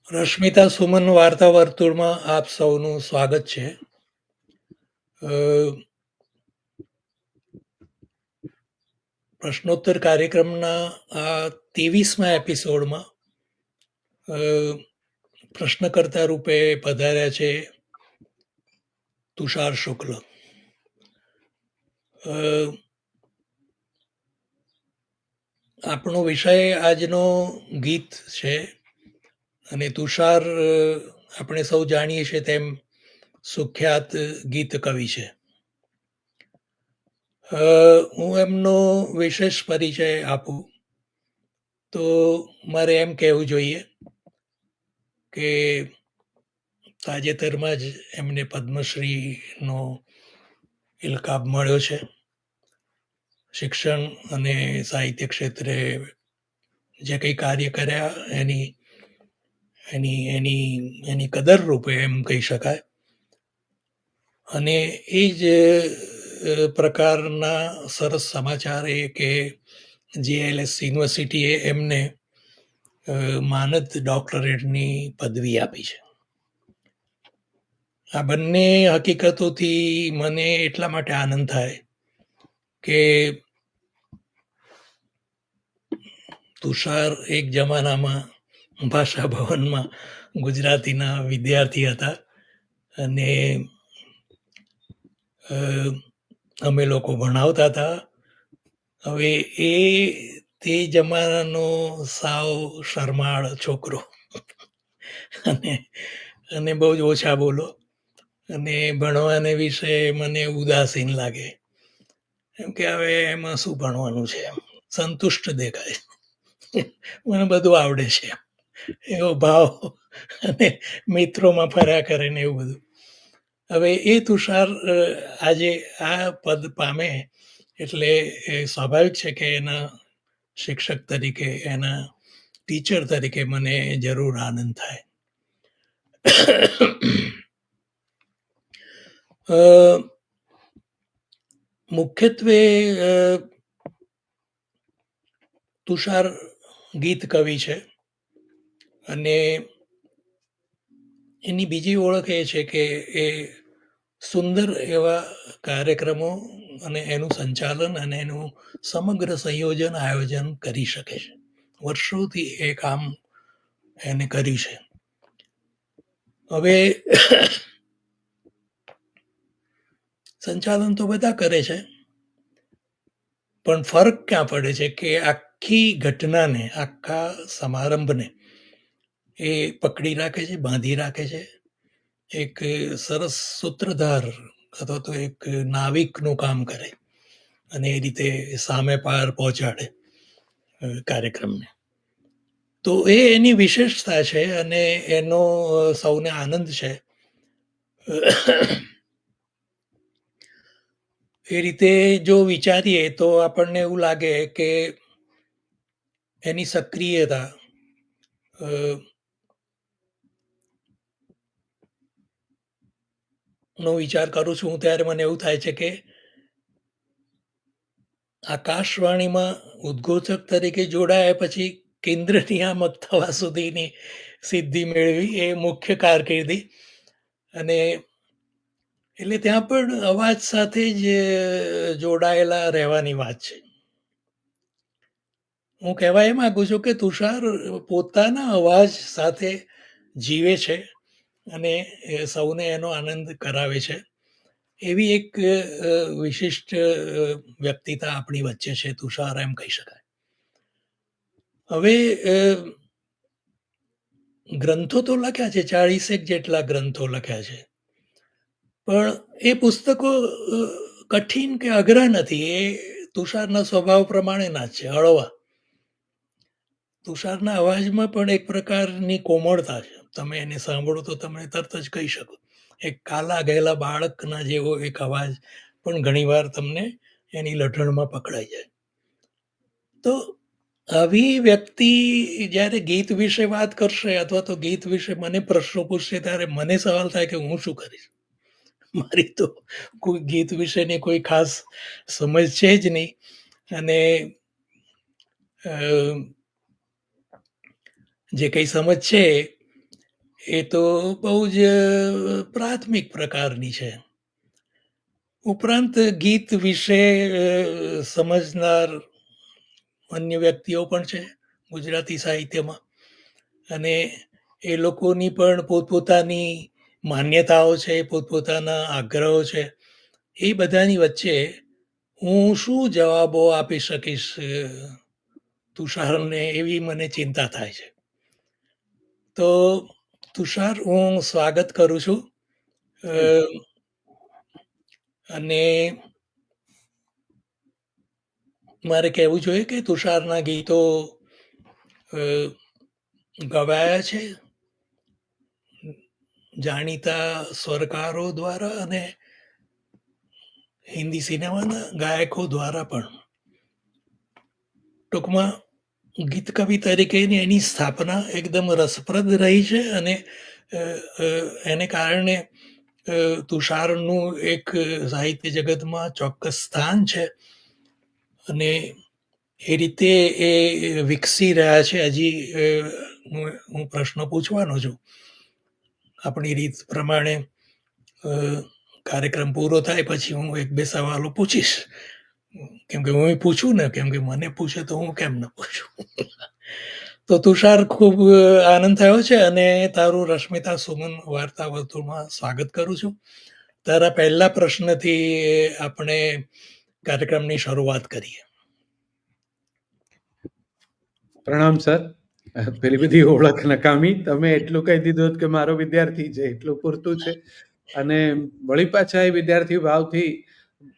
રશ્મિતા સુમન વાર્તા વર્તુળમાં આપ સૌનું સ્વાગત છે. પ્રશ્નોત્તર કાર્યક્રમના આ 23મા એપિસોડમાં પ્રશ્નકર્તા રૂપે પધાર્યા છે તુષાર શુક્લ. આપણો વિષય આજનો ગીત છે અને તુષાર આપણે સૌ જાણીએ છીએ તેમ સુખ્યાત ગીત કવિ છે. હું એમનો વિશેષ પરિચય આપું તો મારે એમ કહેવું જોઈએ કે તાજેતરમાં જ એમને પદ્મશ્રીનો ઇલકાબ મળ્યો છે. શિક્ષણ અને સાહિત્ય ક્ષેત્રે જે કંઈ કાર્ય કર્યા એની એની એની એની કદર રૂપે એમ કહી શકાય. અને એ જ પ્રકારના સરસ સમાચાર એ કે જીએલએસ યુનિવર્સિટીએ એમને માનદ ડોક્ટરેટની પદવી આપી છે. આ બંને હકીકતોથી મને એટલા માટે આનંદ થાય કે તુષાર એક જમાનામાં ભાષા ભવનમાં ગુજરાતીના વિદ્યાર્થી હતા અને અમે લોકો ભણાવતા હતા. હવે એ તે જમાનાનો સાવ શરમાળ છોકરો અને બહુ જ ઓછા બોલો અને ભણવાને વિશે મને ઉદાસીન લાગે. એમ કે હવે એમાં શું ભણવાનું છે, સંતુષ્ટ દેખાય, મને બધું આવડે છે એવો ભાવ અને મિત્રોમાં ફર્યા કરે ને એવું બધું. હવે એ તુષાર આજે આ પદ પામે એટલે સ્વાભાવિક છે કે એના શિક્ષક તરીકે, એના ટીચર તરીકે મને જરૂર આનંદ થાય. મુખ્યત્વે તુષાર ગીત કવિ છે અને એની બીજી ઓળખ એ છે કે એ સુંદર એવા કાર્યક્રમો અને એનું સંચાલન અને એનું સમગ્ર સંયોજન આયોજન કરી શકે છે. વર્ષોથી એ કામ એને કર્યું છે. હવે સંચાલન તો બધા કરે છે, પણ ફરક ક્યાં પડે છે કે આખી ઘટનાને, આખા સમારંભને એ પકડી રાખે છે, બાંધી રાખે છે. એક સરસ સૂત્રધાર અથવા તો એક નાવિકનું કામ કરે અને એ રીતે સામે પાર પહોંચાડે કાર્યક્રમને. તો એ એની વિશેષતા છે અને એનો સૌને આનંદ છે. એ રીતે જો વિચારીએ તો આપણને એવું લાગે કે એની સક્રિયતા નો વિચાર કરું છું હું ત્યારે મને એવું થાય છે કે આકાશવાણીમાં ઉદ્ઘોષક તરીકે જોડાયા પછી કેન્દ્ર નિયામક થવા સુધીની સિદ્ધિ મેળવી એ મુખ્ય કારકિર્દી. અને એટલે ત્યાં પણ અવાજ સાથે જ જોડાયેલા રહેવાની વાત છે. હું કહેવા એ માંગુ છું કે તુષાર પોતાના અવાજ સાથે જીવે છે અને સૌને એનો આનંદ કરાવે છે. એવી એક વિશિષ્ટ વ્યક્તિતા આપણી વચ્ચે છે તુષાર, એમ કહી શકાય. હવે ગ્રંથો તો લખ્યા છે, 40 જેટલા ગ્રંથો લખ્યા છે, પણ એ પુસ્તકો કઠિન કે અઘરા નથી. એ તુષારના સ્વભાવ પ્રમાણેના જ છે, હળવા. તુષારના અવાજમાં પણ એક પ્રકારની કોમળતા છે. તમે એને સાંભળો તો તમે તરત જ કહી શકો એક કાલા ગયેલા બાળકના જેવો એક અવાજ પણ ઘણીવાર તમને એની લઢણમાં પકડાઈ જાય. તો આવી વ્યક્તિ જ્યારે ગીત વિશે વાત કરશે અથવા તો ગીત વિશે મને પ્રશ્નો પૂછશે ત્યારે મને સવાલ થાય કે હું શું કરીશ. મારી તો કોઈ ગીત વિશેની કોઈ ખાસ સમજ છે જ નહીં. અને જે કંઈ સમજ છે એ તો બહુ જ પ્રાથમિક પ્રકારની છે. ઉપરાંત ગીત વિશે સમજનાર અન્ય વ્યક્તિઓ પણ છે ગુજરાતી સાહિત્યમાં, અને એ લોકોની પણ પોતપોતાની માન્યતાઓ છે, પોતપોતાના આગ્રહો છે. એ બધાની વચ્ચે હું શું જવાબો આપી શકીશ તુષારને, એવી મને ચિંતા થાય છે. તો તુષાર, હું સ્વાગત કરું છું. અને મારે કહેવું જોઈએ કે તુષારના ગીતો ગવાયા છે જાણીતા સ્વરકારો દ્વારા અને હિન્દી સિનેમાના ગાયકો દ્વારા પણ. ટૂંકમાં ગીત કવિ તરીકેની એની સ્થાપના એકદમ રસપ્રદ રહી છે, અને એને કારણે તુષારનું એક સાહિત્ય જગતમાં ચોક્કસ સ્થાન છે, અને એ રીતે એ વિકસી રહ્યા છે. હજી હું પ્રશ્ન પૂછવાનો છું. આપણી રીત પ્રમાણે કાર્યક્રમ પૂરો થાય પછી હું એક બે સવાલો પૂછીશ, કેમ કે હું પૂછું ને, કેમ કે મને પૂછે તો હું કેમ ન પૂછું. તો તુષાર, ખૂબ આનંદ થયો છે, અને તારું રશ્મિતા સુમન વાર્તા વર્તુળમાં સ્વાગત કરું છું. તારા પહેલા પ્રશ્નથી આપણે કાર્યક્રમની શરૂઆત કરીએ. પ્રણામ સર. પેલી બધી ઓળખ નકામી. તમે એટલું કહી દીધું કે મારો વિદ્યાર્થી છે, એટલું પૂરતું છે. અને વળી પાછા એ વિદ્યાર્થી ભાવથી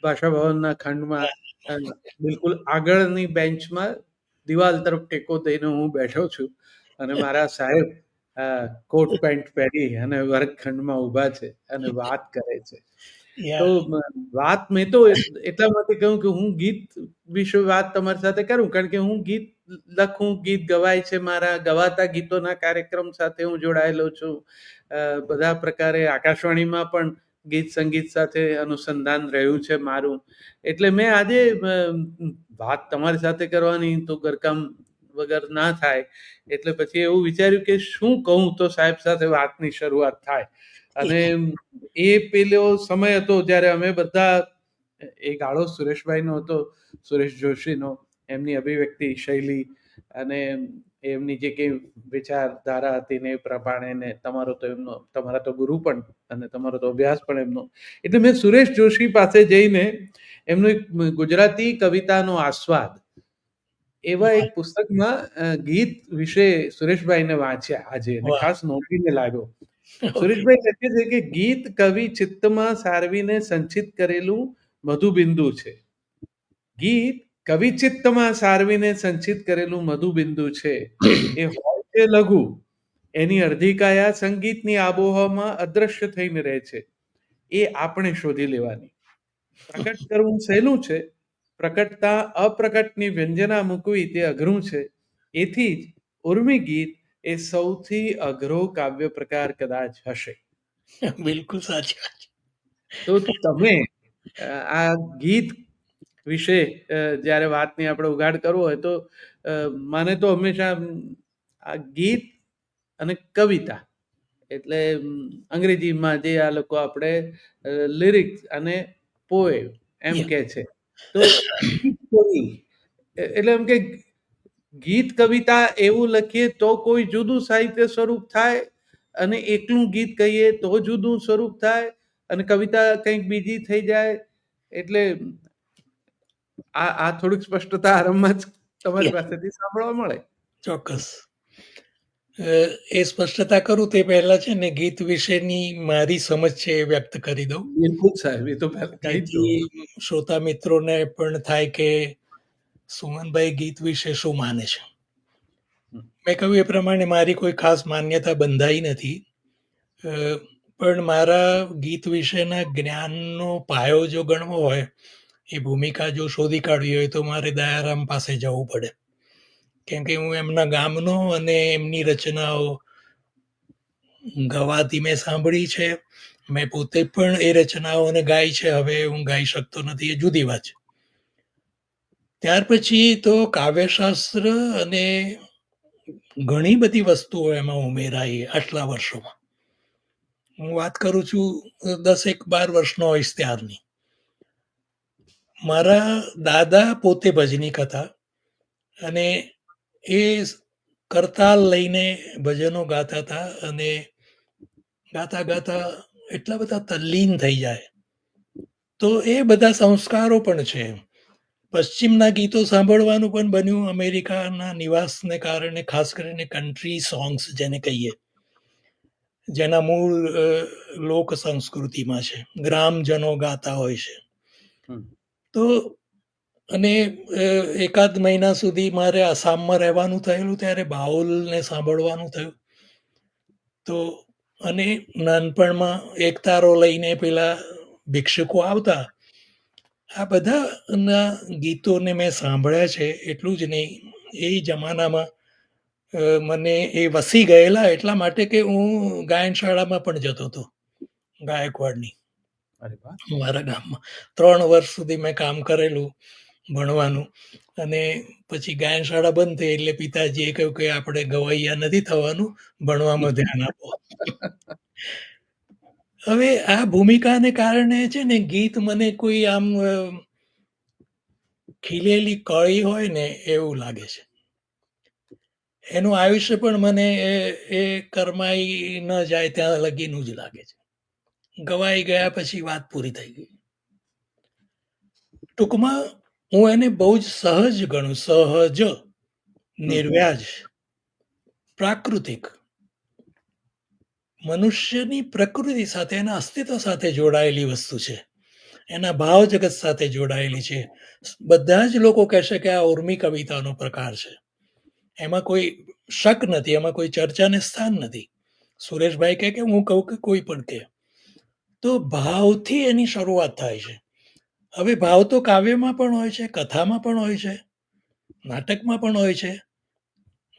ભાષા ભવનના ખંડમાં બિલકુલ આગળની બેન્ચમાં દિવાલ તરફ ટેકો દઈને હું બેઠો છું, અને મારા સાહેબ કોટ પેન્ટ પહેરી અને વર્ગખંડમાં ઊભા છે અને વાત કરે છે. તો વાત મેં તો એટલા માટે કહ્યું કે હું ગીત વિશે વાત તમારી સાથે કરું, કારણ કે હું ગીત લખું, ગીત ગવાય છે, મારા ગવાતા ગીતોના કાર્યક્રમ સાથે હું જોડાયેલો છું. બધા પ્રકારે આકાશવાણીમાં પણ ગીત સંગીત સાથે અનુસંધાન રહ્યું છે મારું. એટલે મેં આજે વાત તમારી સાથે કરવાની તો ગરકામ વગર ના થાય, એટલે પછી એવું વિચાર્યું કે શું કહું તો સાહેબ સાથે વાતની શરૂઆત થાય. અને એ પેલો સમય હતો જ્યારે અમે બધા, એ ગાળો સુરેશભાઈનો હતો, સુરેશ જોશીનો, એમની અભિવ્યક્તિ શૈલી અને એમની જે કંઈ વિચારધારા હતી ને એ પ્રમાણે, ને તમારા તો ગુરુ પણ અને તમારો તો અભ્યાસ પણ એમનો. એટલે મેં સુરેશ જોશી પાસે જઈને એમનું એક ગુજરાતી કવિતાનો આસ્વાદ એવા એક પુસ્તકમાં ગીત વિશે સુરેશભાઈને વાંચ્યા આજે, અને ખાસ નોંધીને લાગ્યો. સુરેશભાઈ કહે છે કે ગીત કવિ ચિત્તમાં સારવીને સંચિત કરેલું મધુબિંદુ છે. ગીત કવિ ચિત્તમાં સારવીને સંચિત કરેલું મધુબિંદુ છે. એ હોય છે લઘુ, એની અડધી કાયા સંગીતની આબોહવામાં અદ્રશ્ય થઈને રહે છે. એ આપણે શોધી લેવાની. પ્રકટ કરવું સહેલું છે, પ્રકટતા અપ્રકટની વ્યંજના મૂકવી તે અઘરું છે. એથી જ ઉર્મી ગીત એ સૌથી અઘરો કાવ્ય પ્રકાર કદાચ હશે. બિલકુલ સાચી વાત. તો તમે આ ગીત વિશે જ્યારે વાતની આપણે ઉઘાડ કરવો હોય તો મને તો હંમેશા આ ગીત અને કવિતા, એટલે અંગ્રેજીમાં જે આ લોકો આપણે લિરિક્સ અને પોએમ એમ કે છે, તો એટલે એમ કે ગીત કવિતા એવું લખીએ તો કોઈ જુદું સાહિત્ય સ્વરૂપ થાય, અને એકલું ગીત કહીએ તો જુદું સ્વરૂપ થાય, અને કવિતા કંઈક બીજી થઈ જાય. એટલે આ થોડીક સ્પષ્ટતા આરંભમાં જ તમારી પાસેથી સાંભળવા મળે. ચોક્કસ. એ સ્પષ્ટતા કરું તે પહેલા છે ને ગીત વિશેની મારી સમજ છે એ વ્યક્ત કરી દઉં. બિલકુલ સાહેબ, એ તો જેથી શ્રોતા મિત્રોને પણ થાય કે સુમનભાઈ ગીત વિશે શું માને છે. મેં કહ્યું એ પ્રમાણે મારી કોઈ ખાસ માન્યતા બંધાઈ નથી, પણ મારા ગીત વિશેના જ્ઞાનનો પાયો જો ગણવો હોય, એ ભૂમિકા જો શોધી કાઢવી હોય તો મારે દયારામ પાસે જવું પડે, કેમ કે હું એમના ગામનો અને એમની રચનાઓ ગવાતી મેં સાંભળી છે. મેં પોતે પણ એ રચનાઓને ગાઈ છે. હવે હું ગાઈ શકતો નથી, એ જુદી વાત છે. ત્યાર પછી તો કાવ્યશાસ્ત્ર અને ઘણી બધી વસ્તુઓ એમાં ઉમેરાઈ આટલા વર્ષોમાં. હું વાત કરું છું 10-12 વર્ષનો હોઈશ ત્યારની. મારા દાદા પોતે ભજનીક હતા અને એ કરતાલ લઈને ભજનો ગાતા હતા અને ગાતા એટલા બધા તલ્લીન થઈ જાય. તો એ બધા સંસ્કારો પણ છે. પશ્ચિમના ગીતો સાંભળવાનું પણ બન્યું અમેરિકાના નિવાસને કારણે, ખાસ કરીને કન્ટ્રી સોંગ્સ જેને કહીએ, જેના મૂળ લોક સંસ્કૃતિમાં છે, ગ્રામજનો ગાતા હોય છે. તો અને એકાદ મહિના સુધી મારે આસામમાં રહેવાનું થયેલું, ત્યારે બાઉલને સાંભળવાનું થયું. તો અને નાનપણમાં એક તારો લઈને પેલા ભિક્ષુકો આવતા. આ બધાના ગીતોને મેં સાંભળ્યા છે. એટલું જ નહીં, એ જમાનામાં મને એ વસી ગયેલા એટલા માટે કે હું ગાયન શાળામાં પણ જતો હતો, ગાયકવાડની, અરે વાહ! મારા ગામમાં. 3 વર્ષ સુધી મેં કામ કરેલું ભણવાનું. અને પછી ગાયન શાળા બંધ થઈ એટલે પિતાજીએ કહ્યું કે આપણે ગવૈયા નથી થવાનું, ભણવામાં ધ્યાન આપો. હવે આ ભૂમિકાને કારણે છે ને, ગીત મને કોઈ આમ ખીલેલી કળી હોય ને એવું લાગે છે. એનું આયુષ્ય પણ મને એ કરમાઈ ન જાય ત્યાં લગીનું જ લાગે છે. ગવાઈ ગયા પછી વાત પૂરી થઈ ગઈ. ટૂંકમાં હું એને બહુ જ સહજ ગણું, સહજ, નિર્વ્યાજ, પ્રાકૃતિક, મનુષ્યની પ્રકૃતિ સાથે, એના અસ્તિત્વ સાથે જોડાયેલી વસ્તુ છે. એના ભાવ જગત સાથે જોડાયેલી છે. બધા જ લોકો કહેશે કે આ ઉર્મી કવિતાનો પ્રકાર છે. એમાં કોઈ શક નથી, એમાં કોઈ ચર્ચાને સ્થાન નથી. સુરેશભાઈ કહે કે હું કહું કે કોઈ પણ કહે, તો ભાવથી એની શરૂઆત થાય છે. હવે ભાવ તો કાવ્યમાં પણ હોય છે, કથામાં પણ હોય છે, નાટકમાં પણ હોય છે.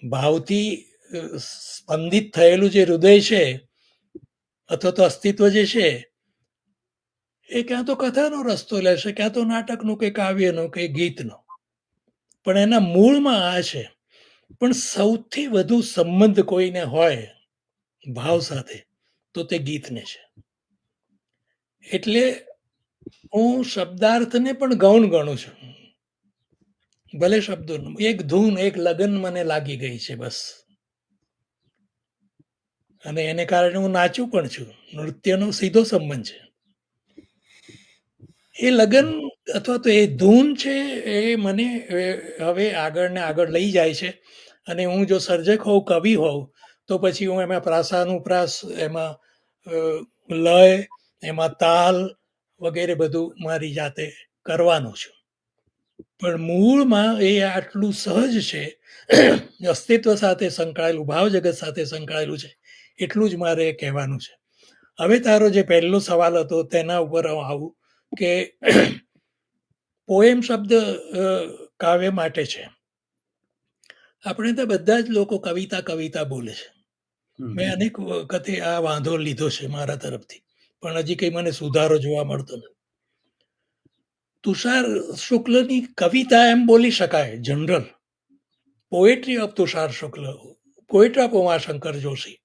ભાવથી સ્પંદિત થયેલું જે હૃદય છે અથવા તો અસ્તિત્વ જે છે, એ ક્યાં તો કથાનો રસ્તો લેશે, ક્યાં તો નાટકનો કે કાવ્યનો કે ગીતનો. પણ એના મૂળમાં આ છે. પણ સૌથી વધુ સંબંધ કોઈને હોય ભાવ સાથે તો તે ગીતને છે. એટલે હું શબ્દાર્થને પણ ગૌણ ગણું છું. ભલે શબ્દો, એક ધૂન, એક લગન મને લાગી ગઈ છે બસ. અને એને કારણે હું નાચું પણ છું. નૃત્યનો સીધો સંબંધ છે. એ લગન અથવા તો એ ધૂન છે, એ મને હવે આગળ ને આગળ લઈ જાય છે. અને હું જો સર્જક હોઉં, કવિ હોઉં, તો પછી હું એમાં પ્રાસાનુપ્રાસ, એમાં લય, એમાં તાલ વગેરે બધું મારી જાતે કરવાનું છું. પણ મૂળમાં એ આટલું સહજ છે, અસ્તિત્વ સાથે સંકળાયેલું, ભાવ જગત સાથે સંકળાયેલું છે. એટલું જ મારે કહેવાનું છે. હવે તારો જે પહેલો સવાલ હતો તેના ઉપર હું આવું કે પોએમ શબ્દ કાવ્ય માટે છે. આપણે તો બધા જ લોકો કવિતા કવિતા બોલે છે. મેં અનેક વખતે આ વાંધો લીધો છે મારા તરફથી, પણ હજી કંઈ મને સુધારો જોવા મળતો નથી. તુષાર શુક્લની કવિતા એમ બોલી શકાય, general poetry of Tushar Shukla, poetry of Umashankar Joshi.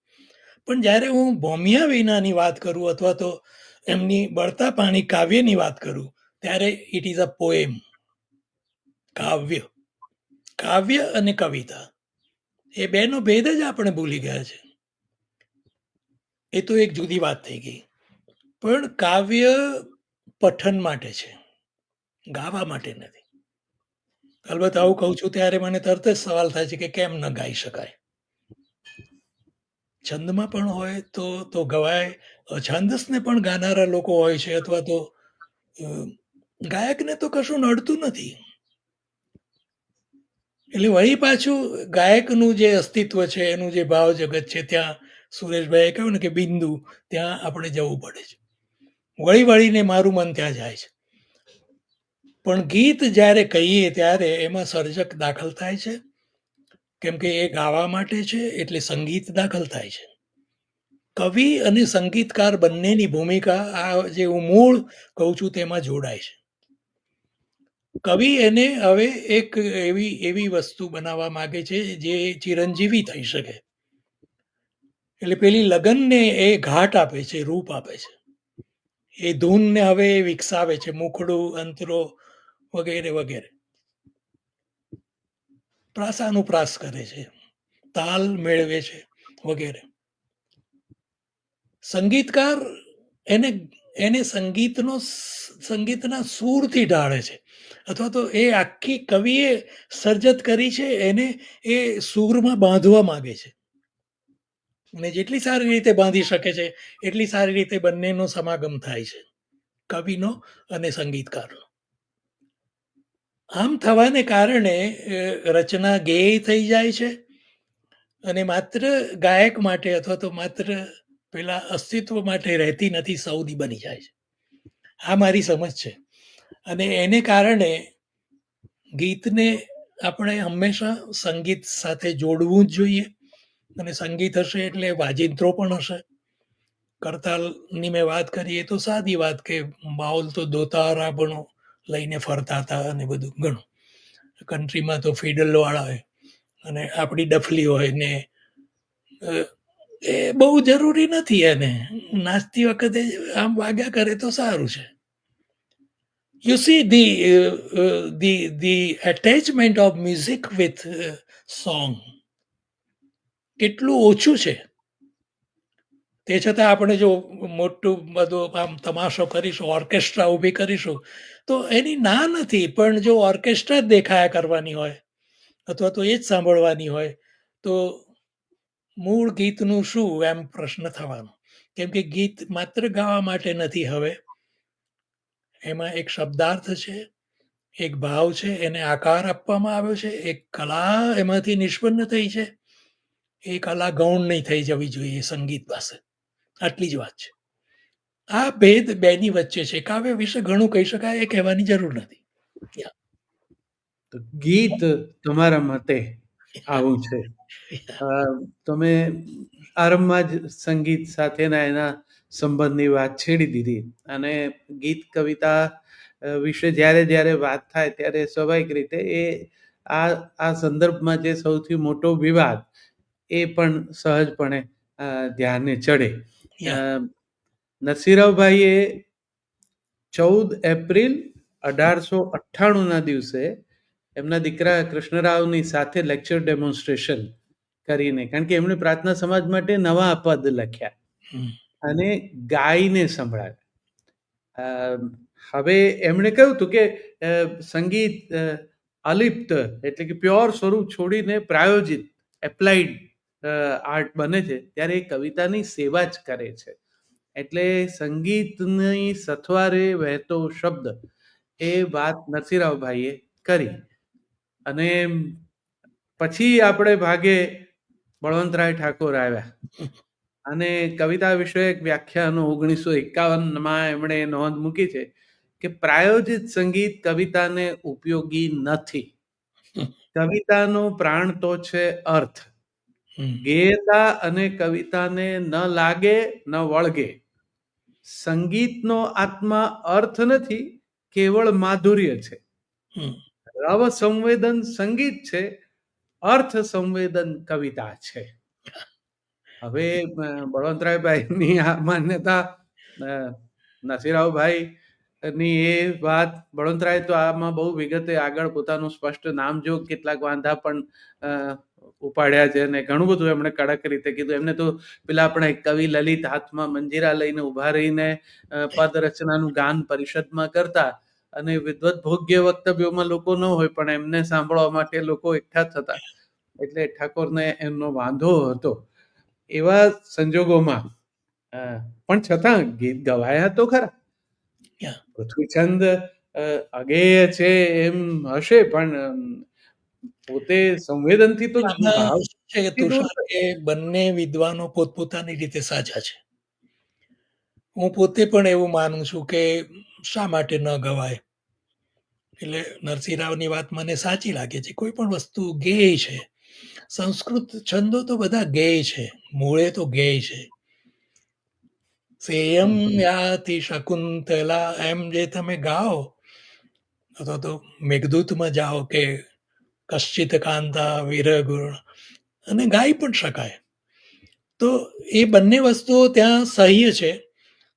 પણ જ્યારે હું ભોમિયા વિનાની વાત કરું અથવા તો એમની બળતા પાણી કાવ્યની વાત કરું, ત્યારે ઇટ ઇઝ અ પોએમ. કાવ્ય, કાવ્ય અને કવિતા, એ બેનો ભેદ જ આપણે ભૂલી ગયા છે. એ તો એક જુદી વાત થઈ ગઈ. પણ કાવ્ય પઠન માટે છે, ગાવા માટે નથી. અલબત્ત આવું કહું છું ત્યારે મને તરત જ સવાલ થાય છે કે કેમ ન ગાઈ શકાય. છંદમાં પણ હોય તો ગવાય, છંદસને પણ ગાનારા લોકો હોય છે, અથવા તો ગાયકને તો કશું નડતું નથી. એટલે વળી પાછું ગાયકનું જે અસ્તિત્વ છે, એનું જે ભાવ જગત છે, ત્યાં સુરેશભાઈએ કહ્યું ને કે બિંદુ, ત્યાં આપણે જવું પડે છે. વળીને મારું મન ત્યાં જાય છે. પણ ગીત જ્યારે કહીએ ત્યારે એમાં સર્જક દાખલ થાય છે, કેમ કે એ ગાવા માટે છે, એટલે સંગીત દાખલ થાય છે. કવિ અને સંગીતકાર બંનેની ભૂમિકા આ જે હું મૂળ કહું છું તેમાં જોડાય છે. કવિ એને હવે એક એવી વસ્તુ બનાવવા માંગે છે જે ચિરંજીવી થઈ શકે. એટલે પેલી લગનને એ ઘાટ આપે છે, રૂપ આપે છે. એ ધૂનને હવે એ વિકસાવે છે, મુખડું, અંતરો વગેરે વગેરે. પ્રાસાનુપ્રાસ કરે છે, તાલ મેળવે છે વગેરે. સંગીતકાર એને એને સંગીતના સૂરથી ઢાળે છે, અથવા તો એ આખી કવિએ સર્જત કરી છે એને એ સૂરમાં બાંધવા માંગે છે. અને જેટલી સારી રીતે બાંધી શકે છે એટલી સારી રીતે બંનેનો સમાગમ થાય છે, કવિનો અને સંગીતકારનો. આમ થવાને કારણે રચના ગેય થઈ જાય છે અને માત્ર ગાયક માટે અથવા તો માત્ર પેલા અસ્તિત્વ માટે રહેતી નથી, સૌની બની જાય છે. આ મારી સમજ છે. અને એને કારણે ગીતને આપણે હંમેશા સંગીત સાથે જોડવું જ જોઈએ. અને સંગીત હશે એટલે વાજિંત્રો પણ હશે. કરતાલની મેં વાત કરી એ તો સાદી વાત કે બાઉલ તો દોતારા પણ લઈને ફરતા હતા અને બધું ઘણું. કન્ટ્રીમાં તો ફિડલ વાળા હોય અને આપણી ડફલી હોય ને એ બહુ જરૂરી નથી. એને નાચતી વખતે આમ વાગ્યા કરે તો સારું છે. You see the attachment of music with song કેટલું ઓછું છે. તે છતાં આપણે જો મોટું બધું આમ તમાશો કરીશું, ઓર્કેસ્ટ્રા ઊભી કરીશું, તો એની ના નથી. પણ જો ઓર્કેસ્ટ્રા જ દેખાયા કરવાની હોય અથવા તો એ જ સાંભળવાની હોય તો મૂળ ગીતનું શું એમ પ્રશ્ન થવાનો. કેમ કે ગીત માત્ર ગાવા માટે નથી. હવે એમાં એક શબ્દાર્થ છે, એક ભાવ છે, એને આકાર આપવામાં આવ્યો છે, એક કલા એમાંથી નિષ્પન્ન થઈ છે. એ કલા ગૌણ નહીં થઈ જવી જોઈએ સંગીત પાસે. આટલી જ વાત છે. આ ભેદ બેની વચ્ચે છે. કાવ્ય વિશે ઘણું કહી શકાય, એ કહેવાની જરૂર નથી. તો ગીત તમારા મતે આવું છે. તમે આરંભમાં જ સંગીત સાથેના એના સંબંધની વાત છેડી દીધી અને ગીત કવિતા વિશે જ્યારે જ્યારે વાત થાય ત્યારે સ્વાભાવિક રીતે આ સંદર્ભમાં જે સૌથી મોટો વિવાદ એ પણ સહજપણે ધ્યાને ચડે. નરસિંહરાવભાઈએ 14 એપ્રિલ 1898ના દિવસે એમના દીકરા કૃષ્ણરાવની સાથે લેક્ચર ડેમોન્સ્ટ્રેશન કરીને, કારણ કે એમણે પ્રાર્થના સમાજ માટે નવા પદ લખ્યા અને ગાઈને સંભળાવ્યા. હવે એમણે કહ્યું હતું કે સંગીત અલિપ્ત એટલે કે પ્યોર સ્વરૂપ છોડીને પ્રાયોજિત એપ્લાઇડ આર્ટ બને છે ત્યારે એ કવિતાની સેવા જ કરે છે. એટલે સંગીતની સથવારે વહેતો શબ્દ એ વાત નરસિંહરાવભાઈએ કરી. અને પછી આપણે ભાગે બળવંતરાય ઠાકોર આવ્યા અને કવિતા વિષયક વ્યાખ્યાનો 1951માં એમણે નોંધ મૂકી છે કે પ્રાયોજિત સંગીત કવિતાને ઉપયોગી નથી. કવિતાનો પ્રાણ તો છે અર્થ. ગેયતા અને કવિતાને ન લાગે ન વળગે. સંગીતનો આત્મા અર્થ નથી, કેવળ માધુર્ય છે. રવ સંવેદન સંગીત છે, અર્થ સંવેદન કવિતા છે. હવે બળવંતરાયભાઈની આ માન્યતા નરસિંહરાવભાઈ ની એ વાત, બળવંતરાય તો આમાં બહુ વિગતે આગળ પોતાનું સ્પષ્ટ નામજોગ કેટલાક વાંધા પણ ઉપાડ્યા છે અને ઘણું બધું એમણે કડક રીતે કીધું. એમને તો પેલા આપણે કવિ લલિત હાથમાં મંજીરા લઈને ઉભા રહીને પદ રચનાનું ગાન પરિષદમાં કરતા અને વિદ્વત ભોગ્ય વક્તવ્યોમાં લોકો ન હોય પણ એમને સાંભળવા માટે લોકો એકઠા થતા, એટલે ઠાકોરને એમનો વાંધો હતો. એવા સંજોગોમાં પણ છતાં ગીત ગવાયા તો ખરા. પૃથ્વીછંદ અગેય છે એમ હશે પણ પોતે સંવેદનથી તો ભાવ છે કે તુષાર કે બંને વિદ્વાનો પોતપોતાની રીતે સાચા છે. હું પોતે પણ એવું માનું છું કે શા માટે ન ગવાય. એટલે નરસિંહરાવની વાત મને સાચી લાગે છે. કોઈ પણ વસ્તુ ગેય છે. સંસ્કૃત છંદો તો બધા ગેય છે, મૂળે તો ગેય છે. સેયમ યાતિ શકુંતલા એમ જે તમે ગાઓ અથવા તો મેઘદૂતમાં જાઓ કે કશ્ચિત કાંતા વિરહગુણ, અને ગાઈ પણ શકાય. તો એ બંને વસ્તુઓ ત્યાં સહ્ય છે.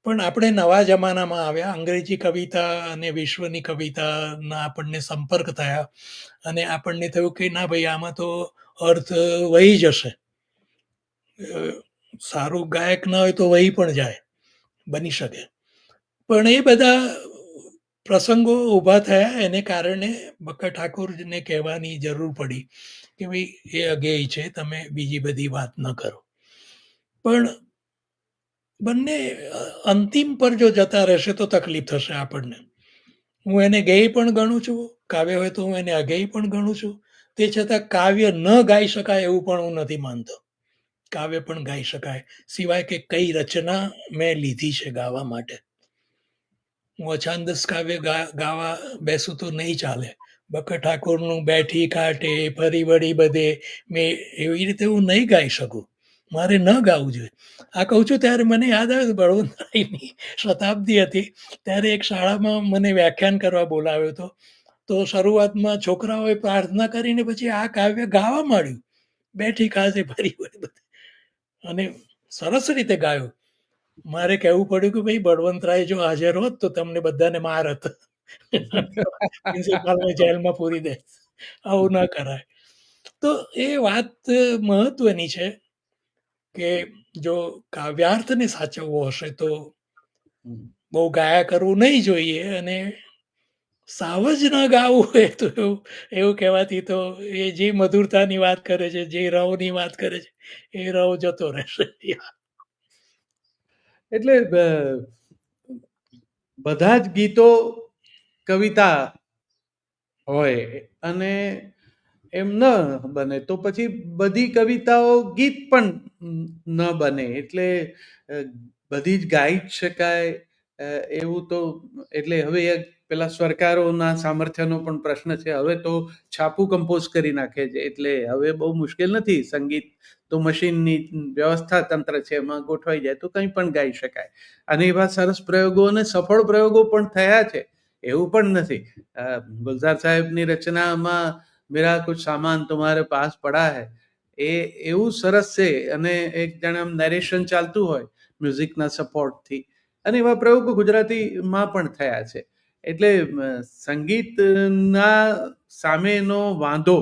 પણ આપણે નવા જમાનામાં આવ્યા, અંગ્રેજી કવિતા અને વિશ્વની કવિતાના આપણને સંપર્ક થયા, અને આપણને થયું કે ના ભાઈ, આમાં તો અર્થ વહી જશે. સારું ગાયક ના હોય તો વહી પણ જાય, બની શકે. પણ એ બધા પ્રસંગો ઊભા થયા, એને કારણે બક્કર ઠાકોરને કહેવાની જરૂર પડી કે ભાઈ એ અગેય છે, તમે બીજી બધી વાત ન કરો. પણ બંને અંતિમ પર જો જતા રહેશે તો તકલીફ થશે આપણને. હું એને ગેય પણ ગણું છું, કાવ્ય હોય તો હું એને અગેય પણ ગણું છું. તે છતાં કાવ્ય ન ગાઈ શકાય એવું પણ હું નથી માનતો. કાવ્ય પણ ગાઈ શકાય, સિવાય કે કઈ રચના મેં લીધી છે ગાવા માટે. હું અછાંદસ કાવ્ય ગાવા બેસું તો નહીં ચાલે. બક્કર ઠાકોરનું બેઠી ખાટે ફરી વળી બધે, મેં એવી રીતે હું નહીં ગાઈ શકું. મારે ન ગાવું જોઈએ. આ કહું છું ત્યારે મને યાદ આવ્યું, બળવંતરાયની શતાબ્દી હતી ત્યારે એક શાળામાં મને વ્યાખ્યાન કરવા બોલાવ્યો હતો. તો શરૂઆતમાં છોકરાઓએ પ્રાર્થના કરીને પછી આ કાવ્ય ગાવા માંડ્યું, બેઠી ખાટે ફરી વળી બધે, અને સરસ રીતે ગાયું. મારે કહેવું પડ્યું કે ભાઈ, બળવંતરાય જો હાજર હોત તો તમને બધાને મારત, પ્રિન્સિપાલને જેલમાં પૂરી દે. આવું ન કરાય. તો એ વાત મહત્વની છે કે જો કાવ્યાર્થને સાચવવો હશે તો બહુ ગાયા કરવું નહીં જોઈએ, અને સાવ જ ન ગાવું હોય તો એવું કહેવાથી તો એ જે મધુરતાની વાત કરે છે, જે રવની વાત કરે છે, એ રવ જતો રહેશે. એટલે બધા જ ગીતો કવિતા હોય અને એમ ન બને તો પછી બધી કવિતાઓ ગીત પણ ન બને. એટલે બધી જ ગાઈ જ શકાય એવું તો, એટલે હવે એક પેલા સ્વરકારોના સામર્થ્યનો પણ પ્રશ્ન છે. હવે તો છાપું કમ્પોઝ કરી નાખે છે, એટલે હવે બહુ મુશ્કેલ નથી. સંગીત તો મશીનની વ્યવસ્થા તંત્ર છે, એમાં ગોઠવાઈ જાય તો કંઈ પણ ગાઈ શકાય. અને એવા સરસ પ્રયોગો અને સફળ પ્રયોગો પણ થયા છે, એવું પણ નથી. ગુલઝાર સાહેબની રચનામાં મેરા કુછ સામાન તુમ્હારે પાસ પડા હૈ, એ એવું સરસ છે, અને એક જાણે આમ નરેશન ચાલતું હોય મ્યુઝિકના સપોર્ટથી, અને એવા પ્રયોગો ગુજરાતીમાં પણ થયા છે. એટલે સંગીતના સામેનો વાંધો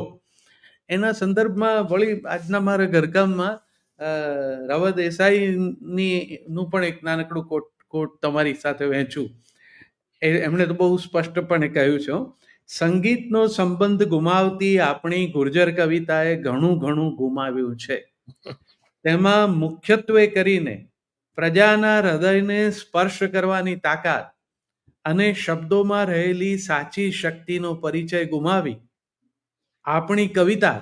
એના સંદર્ભમાં વળી આજના મારા ઘરકામમાં રવ દેસાઈની નું પણ એક નાનકડું કોટ તમારી સાથે વહેંચું. એમણે તો બહુ સ્પષ્ટપણે કહ્યું છે, સંગીતનો સંબંધ ગુમાવતી આપણી ગુર્જર કવિતાએ ઘણું ઘણું ગુમાવ્યું છે. તેમાં મુખ્યત્વે કરીને પ્રજાના હૃદયને સ્પર્શ કરવાની તાકાત અને શબ્દોમાં રહેલી સાચી શક્તિનો પરિચય ગુમાવી આપણી કવિતા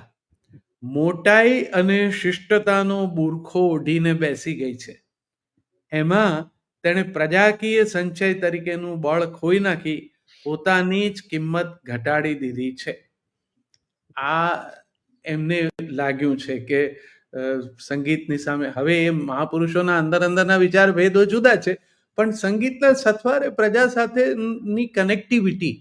મોટાઈ અને શિષ્ટતાનો બુરખો ઓઢીને બેસી ગઈ છે. એમાં તેણે પ્રજાકીય સંચય તરીકેનું બળ ખોઈ નાખી પોતાની જ કિંમત ઘટાડી દીધી છે. આ એમને લાગ્યું છે કે સંગીતની સામે હવે એ મહાપુરુષોના અંદર અંદરના વિચાર ભેદો જુદા છે, પણ સંગીતના સથવારે પ્રજા સાથેની કનેક્ટિવિટી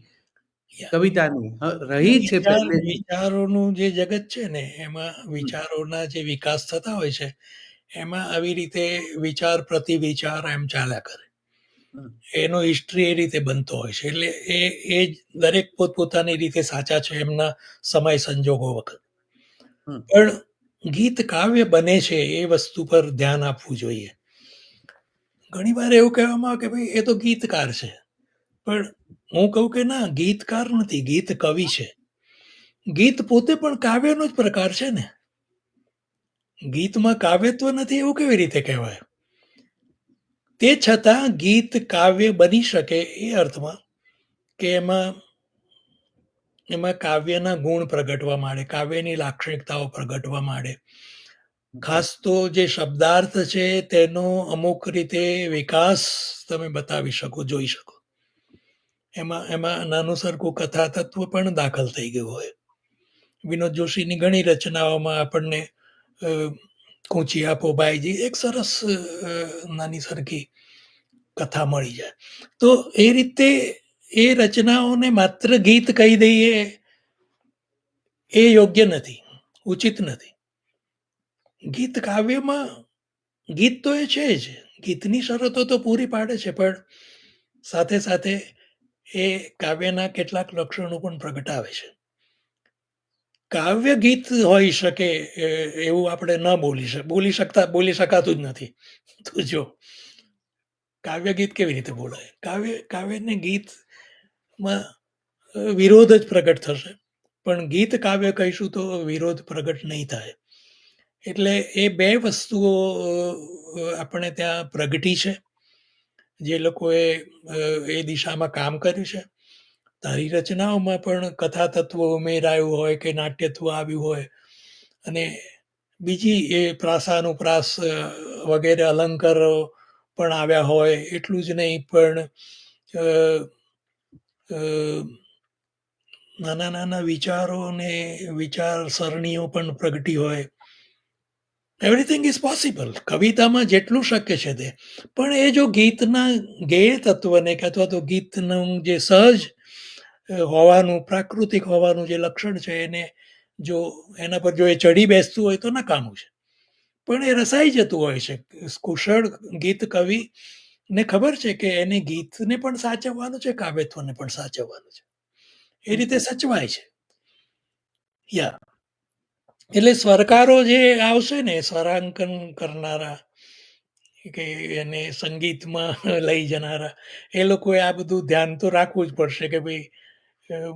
કવિતાની રહી છે પહેલેથી. વિચારોનું જે જગત છે ને, એમાં વિચારોના જે વિકાસ થતા હોય છે, એમાં આવી રીતે વિચાર પ્રતિ વિચાર એમ ચાલ્યા કરે. એનો હિસ્ટ્રી એ રીતે બનતો હોય છે. એટલે એ દરેક પોતપોતાની રીતે સાચા છે એમના સમય સંજોગો વખત. પણ ગીત કાવ્ય બને છે એ વસ્તુ પર ધ્યાન આપવું જોઈએ. ઘણી વાર એવું કહેવામાં આવે કે ભાઈ એ તો ગીતકાર છે, પણ હું કહું કે ના, ગીતકાર નથી, ગીત કવિ છે. ગીત પોતે પણ કાવ્યનો જ પ્રકાર છે ને. ગીતમાં કાવ્યત્વ નથી એવું કેવી રીતે કહેવાય? તે છતાં ગીત કાવ્ય બની શકે એ અર્થમાં કે એમાં કાવ્યના ગુણ પ્રગટવા માંડે, કાવ્યની લાક્ષણિકતાઓ પ્રગટવા માંડે. ખાસ તો જે શબ્દાર્થ છે તેનો અમુક રીતે વિકાસ તમે બતાવી શકો, જોઈ શકો. એમાં નાનું સરખું કથા તત્વ પણ દાખલ થઈ ગયું હોય. વિનોદ જોશીની ઘણી રચનાઓમાં આપણને કૂંચી આપો ભાઈજી, એક સરસ નાની સરખી કથા મળી જાય. તો એ રીતે એ રચનાઓને માત્ર ગીત કહી દઈએ એ યોગ્ય નથી, ઉચિત નથી. ગીત કાવ્યમાં ગીત તો એ છે જ, ગીતની શરતો તો પૂરી પાડે છે, પણ સાથે સાથે એ કાવ્યના કેટલાક લક્ષણો પણ પ્રગટાવે છે. કાવ્ય ગીત હોઈ શકે એવું આપણે ન બોલી શકાતું જ નથી. તો જો કાવ્ય ગીત કેવી રીતે બોલાય? કાવ્યને ગીતમાં વિરોધ જ પ્રગટ થશે, પણ ગીત કાવ્ય કહીશું તો વિરોધ પ્રગટ નહીં થાય. એટલે એ બે વસ્તુઓ આપણે ત્યાં પ્રગટી છે. જે લોકોએ એ દિશામાં કામ કર્યું છે. તારી રચનાઓમાં પણ કથા તત્વો ઉમેરાયું હોય કે નાટ્યત્વ આવ્યું હોય, અને બીજી એ પ્રાસાનુપ્રાસ વગેરે અલંકારો પણ આવ્યા હોય. એટલું જ નહીં, પણ નાના નાના વિચારો અને વિચારસરણીઓ પણ પ્રગટી હોય. Everything is possible. કવિતામાં જેટલું શક્ય છે તે. પણ એ જો ગીતના ગેય તત્વને કે અથવા તો ગીતનું જે સહજ હોવાનું, પ્રાકૃતિક હોવાનું જે લક્ષણ છે એને જો એના પર જો એ ચડી બેસતું હોય તો નકામું છે. પણ એ રસાઈ જતું હોય છે. કુશળ ગીત કવિ ને ખબર છે કે એને ગીતને પણ સાચવવાનું છે, કાવ્યત્વને પણ સાચવવાનું છે. એ રીતે સચવાય છે. યા એટલે સ્વરકારો જે આવશે ને, સ્વરાંકન કરનારા કે એને સંગીતમાં લઈ જનારા, એ લોકોએ આ બધું ધ્યાન તો રાખવું જ પડશે કે ભાઈ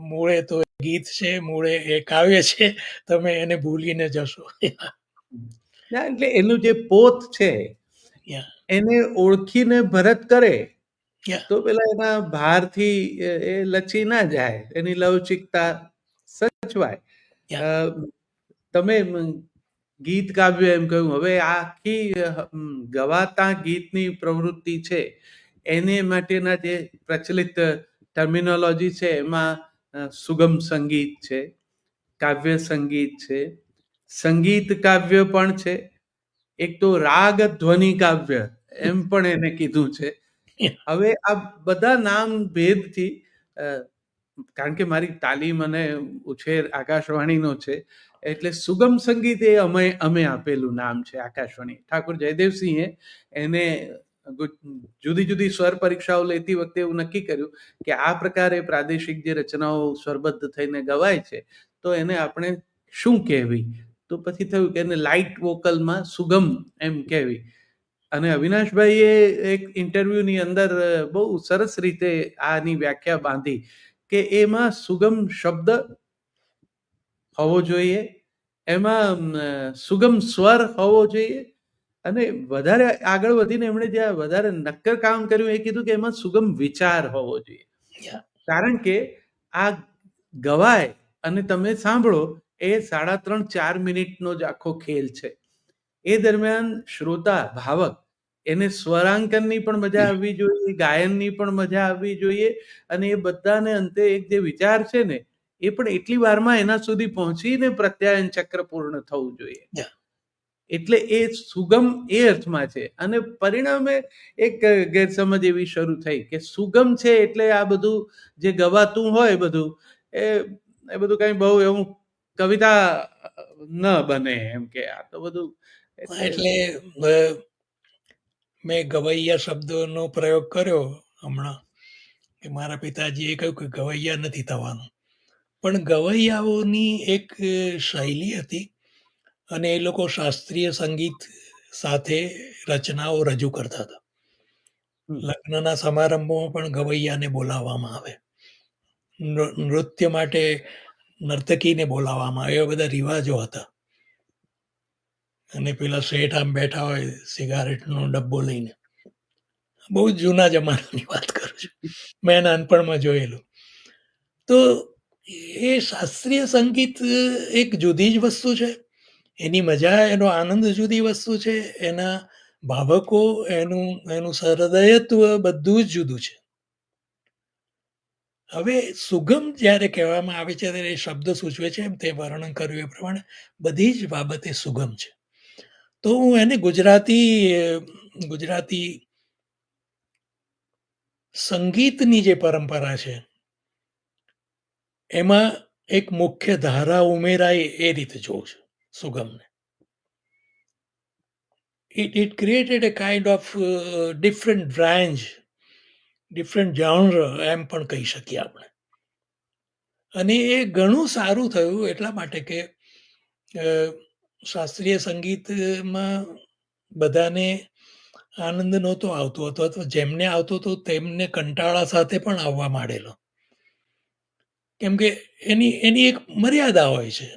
મૂળે તો ગીત છે, મૂળે એ કાવ્ય છે, તમે એને ભૂલીને જશો. ના, એટલે એનું જે પોત છે યા એને ઓળખીને ભરત કરે યા તો પેલા એના ભારથી એ લચી ના જાય, એની લવચિકતા સચવાય. યા તમે ગીત કાવ્ય એમ કહ્યું, હવે આખી ગવાતા ગીતની પ્રવૃત્તિ છે એને માટેના જે પ્રચલિત ટર્મિનોલોજી છે એમાં સુગમ સંગીત છે, કાવ્ય સંગીત છે, સંગીત કાવ્ય પણ છે, એક તો રાગ ધ્વનિ કાવ્ય એમ પણ એને કીધું છે. હવે આ બધા નામ ભેદથી, કારણ કે મારી તાલીમ અને ઉછેર આકાશવાણીનો છે, એટલે સુગમ સંગીત એ અમે આપેલું નામ છે આકાશવાણી. ઠાકોર જયદેવસિંહે એને જુદી જુદી સ્વર પરીક્ષાઓ લેતી વખતે એવું નક્કી કર્યું કે આ પ્રકારે પ્રાદેશિક જે રચનાઓ સ્વરબદ્ધ થઈને ગવાય છે તો એને આપણે શું કહેવી? તો પછી થયું કે એને લાઇટ વોકલમાં સુગમ એમ કહેવી. અને અવિનાશભાઈએ એક ઇન્ટરવ્યુની અંદર બહુ સરસ રીતે આની વ્યાખ્યા બાંધી કે એમાં સુગમ શબ્દ હોવો જોઈએ, એમાં સુગમ સ્વર હોવો જોઈએ, અને વધારે આગળ વધીને એમણે જ્યાં વધારે નક્કર કામ કર્યું એ કીધું કે એમાં સુગમ વિચાર હોવો જોઈએ. કારણ કે આ ગવાય અને તમે સાંભળો એ 3.5-4 મિનિટનો જ આખો ખેલ છે. એ દરમિયાન શ્રોતા ભાવક એને સ્વરાંકનની પણ મજા આવવી જોઈએ, ગાયનની પણ મજા આવવી જોઈએ, અને એ બધાને અંતે એક જે વિચાર છે ને એ પણ એટલી વારમાં એના સુધી પહોંચીને પ્રત્યાયન ચક્ર પૂર્ણ થવું જોઈએ. એટલે એ સુગમ એ અર્થમાં છે. અને પરિણામે એક ગેરસમજ એવી શરૂ થઈ કે સુગમ છે એટલે આ બધું જે ગવાતું હોય બધું એ બધું કઈ બહુ એવું કવિતા ન બને એમ કે આ તો બધું. એટલે મેં ગવૈયા શબ્દનો પ્રયોગ કર્યો હમણાં, કે મારા પિતાજીએ કહ્યું કે ગવૈયા નથી થવાનું. પણ ગવૈયાઓની એક શૈલી હતી, અને એ લોકો શાસ્ત્રીય સંગીત સાથે રચનાઓ રજૂ કરતા હતા. લગ્નના સમારંભોમાં પણ ગવૈયાને બોલાવવામાં આવે, નૃત્ય માટે નર્તકીને બોલાવવામાં આવે, એવા બધા રિવાજો હતા. અને પેલા શેઠ આમ બેઠા હોય સિગારેટનો ડબ્બો લઈને. બહુ જૂના જમાનાની વાત કરું છું, મેં નાનપણમાં જોયેલું. તો એ શાસ્ત્રીય સંગીત એક જુદી જ વસ્તુ છે. એની મજા, એનો આનંદ જુદી વસ્તુ છે. એના ભાવકો, એનું સહૃદયત્વ બધું જ જુદું છે. હવે સુગમ જ્યારે કહેવામાં આવે છે ત્યારે એ શબ્દ સૂચવે છે એમ તે વર્ણન કર્યું એ પ્રમાણે બધી જ બાબતે સુગમ છે. તો હું એને ગુજરાતી સંગીતની જે પરંપરા છે એમાં એક મુખ્ય ધારા ઉમેરાય એ રીતે જોઉં છું સુગમને. It created a kind of different branch, different genre એમ પણ કહી શકીએ આપણે. અને એ ઘણું સારું થયું એટલા માટે કે શાસ્ત્રીય સંગીતમાં બધાને આનંદ નહોતો આવતો હતો અથવા જેમને આવતો હતો તેમને કંટાળા સાથે પણ આવવા માંડેલો. કેમ કે એની એની એક મર્યાદા હોય છે.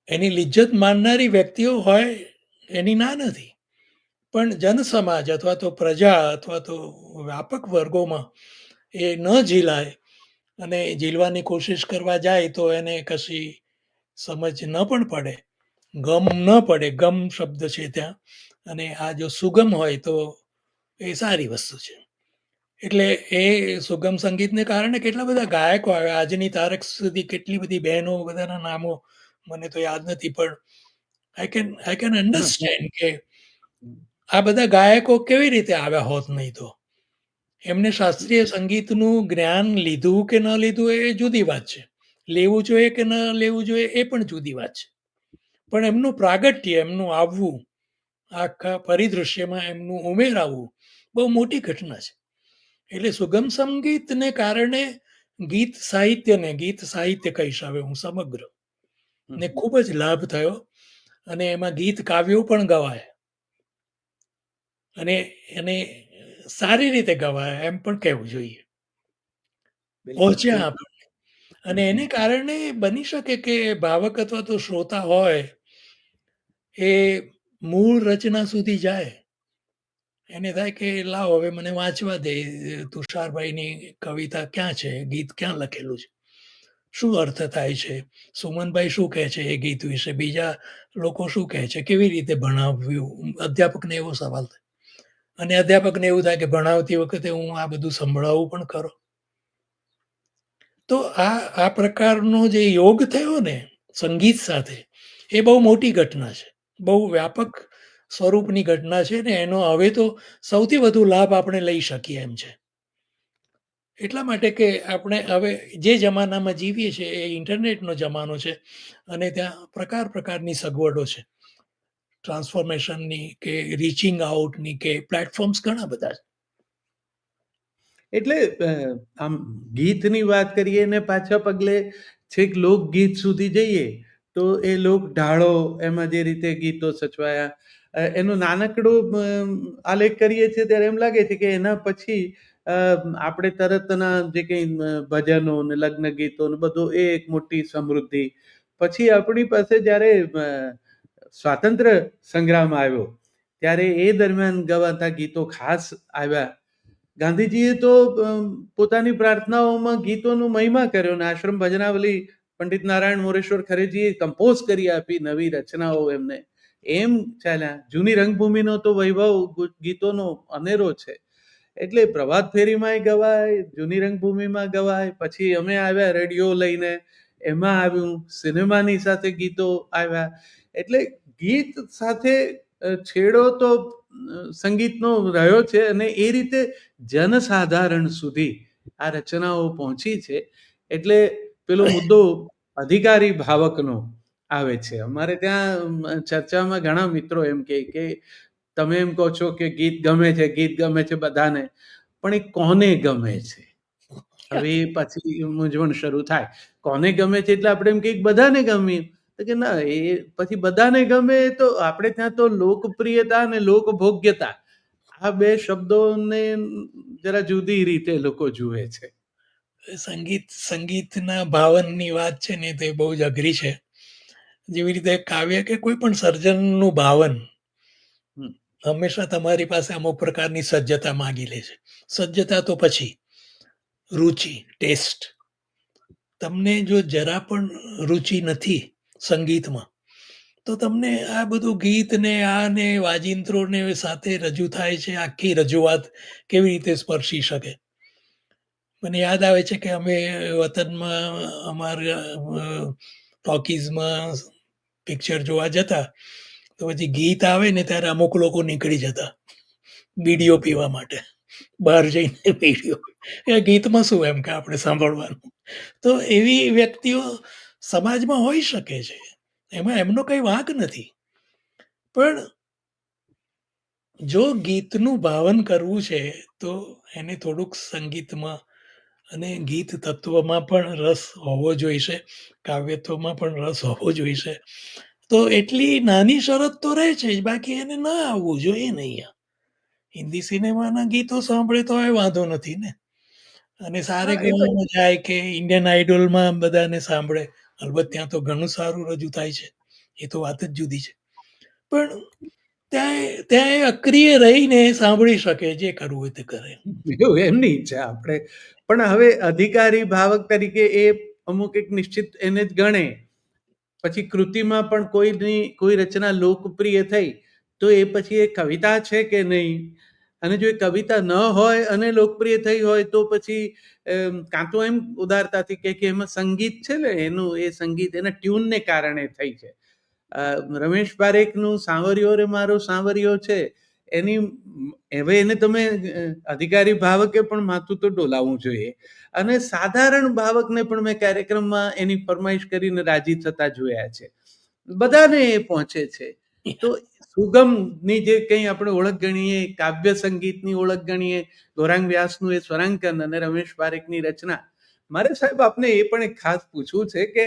એની લિજ્જત માનનારી વ્યક્તિઓ હોય એની ના નથી. પણ જનસમાજ અથવા તો પ્રજા અથવા તો વ્યાપક વર્ગોમાં એ ન ઝીલાય અને ઝીલવાની કોશિશ કરવા જાય તો એને કશી સમજ ન પણ પડે, ગમ ન પડે. ગમ શબ્દ છે ત્યાં. અને આ જો સુગમ હોય તો એ સારી વસ્તુ છે. એટલે એ સુગમ સંગીતને કારણે કેટલા બધા ગાયકો આવ્યા. આજની તારીખ સુધી કેટલી બધી બહેનો, બધાના નામો મને તો યાદ નથી, પણ આઈ કેન અન્ડરસ્ટેન્ડ કે આ બધા ગાયકો કેવી રીતે આવ્યા હોત નહીં તો. એમને શાસ્ત્રીય સંગીતનું જ્ઞાન લીધું કે ન લીધું એ જુદી વાત છે. લેવું જોઈએ કે ન લેવું જોઈએ એ પણ જુદી વાત છે. પણ એમનું પ્રાગટ્ય, એમનું આવવું, આખા પરિદૃશ્યમાં એમનું ઉમેરાવું બહુ મોટી ઘટના છે. એટલે સુગમ સંગીતને કારણે ગીત સાહિત્ય કહીશ હવે હું સમગ્ર ને ખૂબ જ લાભ થયો. અને એમાં ગીત કાવ્યો પણ ગવાય અને એને સારી રીતે ગવાય એમ પણ કહેવું જોઈએ. પહોંચ્યા આપણને. અને એને કારણે બની શકે કે ભાવક અથવા તો શ્રોતા હોય એ મૂળ રચના સુધી જાય. એને થાય કે લાવ હવે મને વાંચવા દે, તુષારભાઈની કવિતા ક્યાં છે, ગીત ક્યાં લખેલું છે, શું અર્થ થાય છે, સુમનભાઈ શું કહે છે એ ગીત વિશે, બીજા લોકો શું કહે છે, કેવી રીતે ભણાવ્યું. અધ્યાપકને એવો સવાલ થાય. અને અધ્યાપકને એવું થાય કે ભણાવતી વખતે હું આ બધું સંભળાવું પણ ખરો. તો આ પ્રકારનો જે યોગ થયો ને સંગીત સાથે એ બહુ મોટી ઘટના છે. બહુ વ્યાપક સ્વરૂપની ઘટના છે ને એનો હવે તો સૌથી વધુ લાભ આપણે લઈ શકીએ એમ છે. એટલા માટે કે આપણે હવે જે જમાનામાં જીવીએ છીએ એ ઇન્ટરનેટનો જમાનો છે અને ત્યાં પ્રકારની સગવડો છે. ટ્રાન્સફોર્મેશનની કે રીચિંગ આઉટની કે પ્લેટફોર્મ્સ ઘણા બધા છે. એટલે આમ ગીતની વાત કરીએ ને પાછા પગલે છેક લોકગીત સુધી જઈએ તો એ લોક ઢાળો એમાં જે રીતે ગીતો સચવાયા એનો નાનકડો આલેખ કરીએ છીએ ત્યારે એમ લાગે છે કે એના પછી આપણે તરતના જે કંઈ ભજનો ને લગ્ન ગીતો ને બધું એ એક મોટી સમૃદ્ધિ. પછી આપણી પાસે જ્યારે સ્વાતંત્ર્ય સંગ્રામ આવ્યો ત્યારે એ દરમિયાન ગવાતા ગીતો ખાસ આવ્યા. ગાંધીજીએ તો પોતાની પ્રાર્થનાઓમાં ગીતોનો મહિમા કર્યો ને આશ્રમ ભજનાવલી પંડિત નારાયણ મોરેશ્વર ખરેજીએ કમ્પોઝ કરી આપી નવી રચનાઓ એમને. એમ ચાલ્યા. જૂની રંગભૂમિનો તો વૈભવ ગીતોનો અનેરો છે. એટલે પ્રભાત ફેરીમાંય ગવાય, જૂની રંગભૂમિમાં ગવાય, પછી અમે આવ્યા રેડિયો લઈને, એમાં આવ્યું, સિનેમાની સાથે ગીતો આવ્યા. એટલે ગીત સાથે છેડો તો સંગીતનો રહ્યો છે અને એ રીતે જનસાધારણ સુધી આ રચનાઓ પહોંચી છે. એટલે પેલો મુદ્દો અધિકારી ભાવકનો આવે છે. અમારે ત્યાં ચર્ચામાં ઘણા મિત્રો એમ કે તમે એમ કહો છો કે ગીત ગમે છે બધાને, પણ એ કોને ગમે છે? હવે પછી મૂંઝવણ શરૂ થાય. કોને ગમે છે એટલે આપણે એમ કે બધાને ગમે કે ના, એ પછી બધાને ગમે તો આપણે ત્યાં તો લોકપ્રિયતા અને લોકભોગ્યતા આ બે શબ્દોને જરા જુદી રીતે લોકો જુએ છે. સંગીતના ભાવનની વાત છે ને તે બહુ જ અઘરી છે. જેવી રીતે કાવ્ય કે કોઈ પણ સર્જનનું ભાવન હંમેશા તમારી પાસે અમુક પ્રકારની સજ્જતા માંગી લે છે. સજ્જતા તો પછી રુચિ, ટેસ્ટ. તમને જો જરા પણ રુચિ નથી સંગીતમાં તો તમને આ બધું ગીત ને આ ને વાજિંત્રો ને સાથે રજૂ થાય છે આખી રજૂઆત કેવી રીતે સ્પર્શી શકે. મને યાદ આવે છે કે અમે વતનમાં અમારા ટોકીઝમાં પિક્ચર જોવા જતા તો પછી ગીત આવે ને ત્યારે અમુક લોકો નીકળી જતા બીડીઓ પીવા માટે. બહાર જઈને વિડીયો, એ ગીતમાં શું એમ કે આપણે સાંભળવાનું. તો એવી વ્યક્તિઓ સમાજમાં હોઈ શકે છે. એમાં એમનો કંઈ વાંક નથી. પણ જો ગીતનું ભાવન કરવું છે, તો એને થોડુંક સંગીતમાં અને ગીત તત્વમાં પણ રસ હોવો જોઈશે. કાવ્યત્વમાં પણ રસ હોવો જોઈશે. તો એટલી નાની શરત તો રહે છે જ, બાકી એને ન આવવું જોઈએ ને અહીંયા. હિન્દી સિનેમાના ગીતો સાંભળે તો એ વાંધો નથી ને. અને હા, એ તો સારેગામામાં જાય કે ઇન્ડિયન આઇડોલમાં બધાને સાંભળે. અલબત્ત ત્યાં તો ઘણું સારું રજૂ થાય છે. એ તો વાત જ જુદી છે. પણ ત્યાં ત્યાં એ અક્રિય રહીને સાંભળી શકે, જે કરવું હોય તે કરે. એવું એમની ઈચ્છા આપણે. પણ હવે અધિકારી ભાવક તરીકે એ અમુક એક નિશ્ચિત એને જ ગણે. પછી કૃતિમાં પણ કોઈ રચના લોકપ્રિય થઈ તો એ પછી એ કવિતા છે કે નહીં? અને જો એ કવિતા ન હોય અને લોકપ્રિય થઈ હોય તો પછી કાં તો એમ ઉદારતાથી કે એમાં સંગીત છે ને, એનું એ સંગીત એના ટ્યુનને કારણે થઈ છે. રમેશ પારેખનું સાંવરિયો રે મારો સાંવરિયો છે, એની હવે એને તમે અધિકારી ભાવકે પણ માથું તો ડોલાવવું જોઈએ. અને સાધારણ ભાવકને પણ મેં કાર્યક્રમમાં એની ફરમાઈશ કરીને રાજી થતા જોયા છે. બધાને એ પહોંચે છે. તો સુગમની જે કંઈ આપણે ઓળખ ગણીએ, કાવ્ય સંગીતની ઓળખ ગણીએ, ગૌરાંગ વ્યાસનું એ સ્વરાંકન અને રમેશ પારેખની રચના. મારે સાહેબ આપને એ પણ એક ખાસ પૂછવું છે કે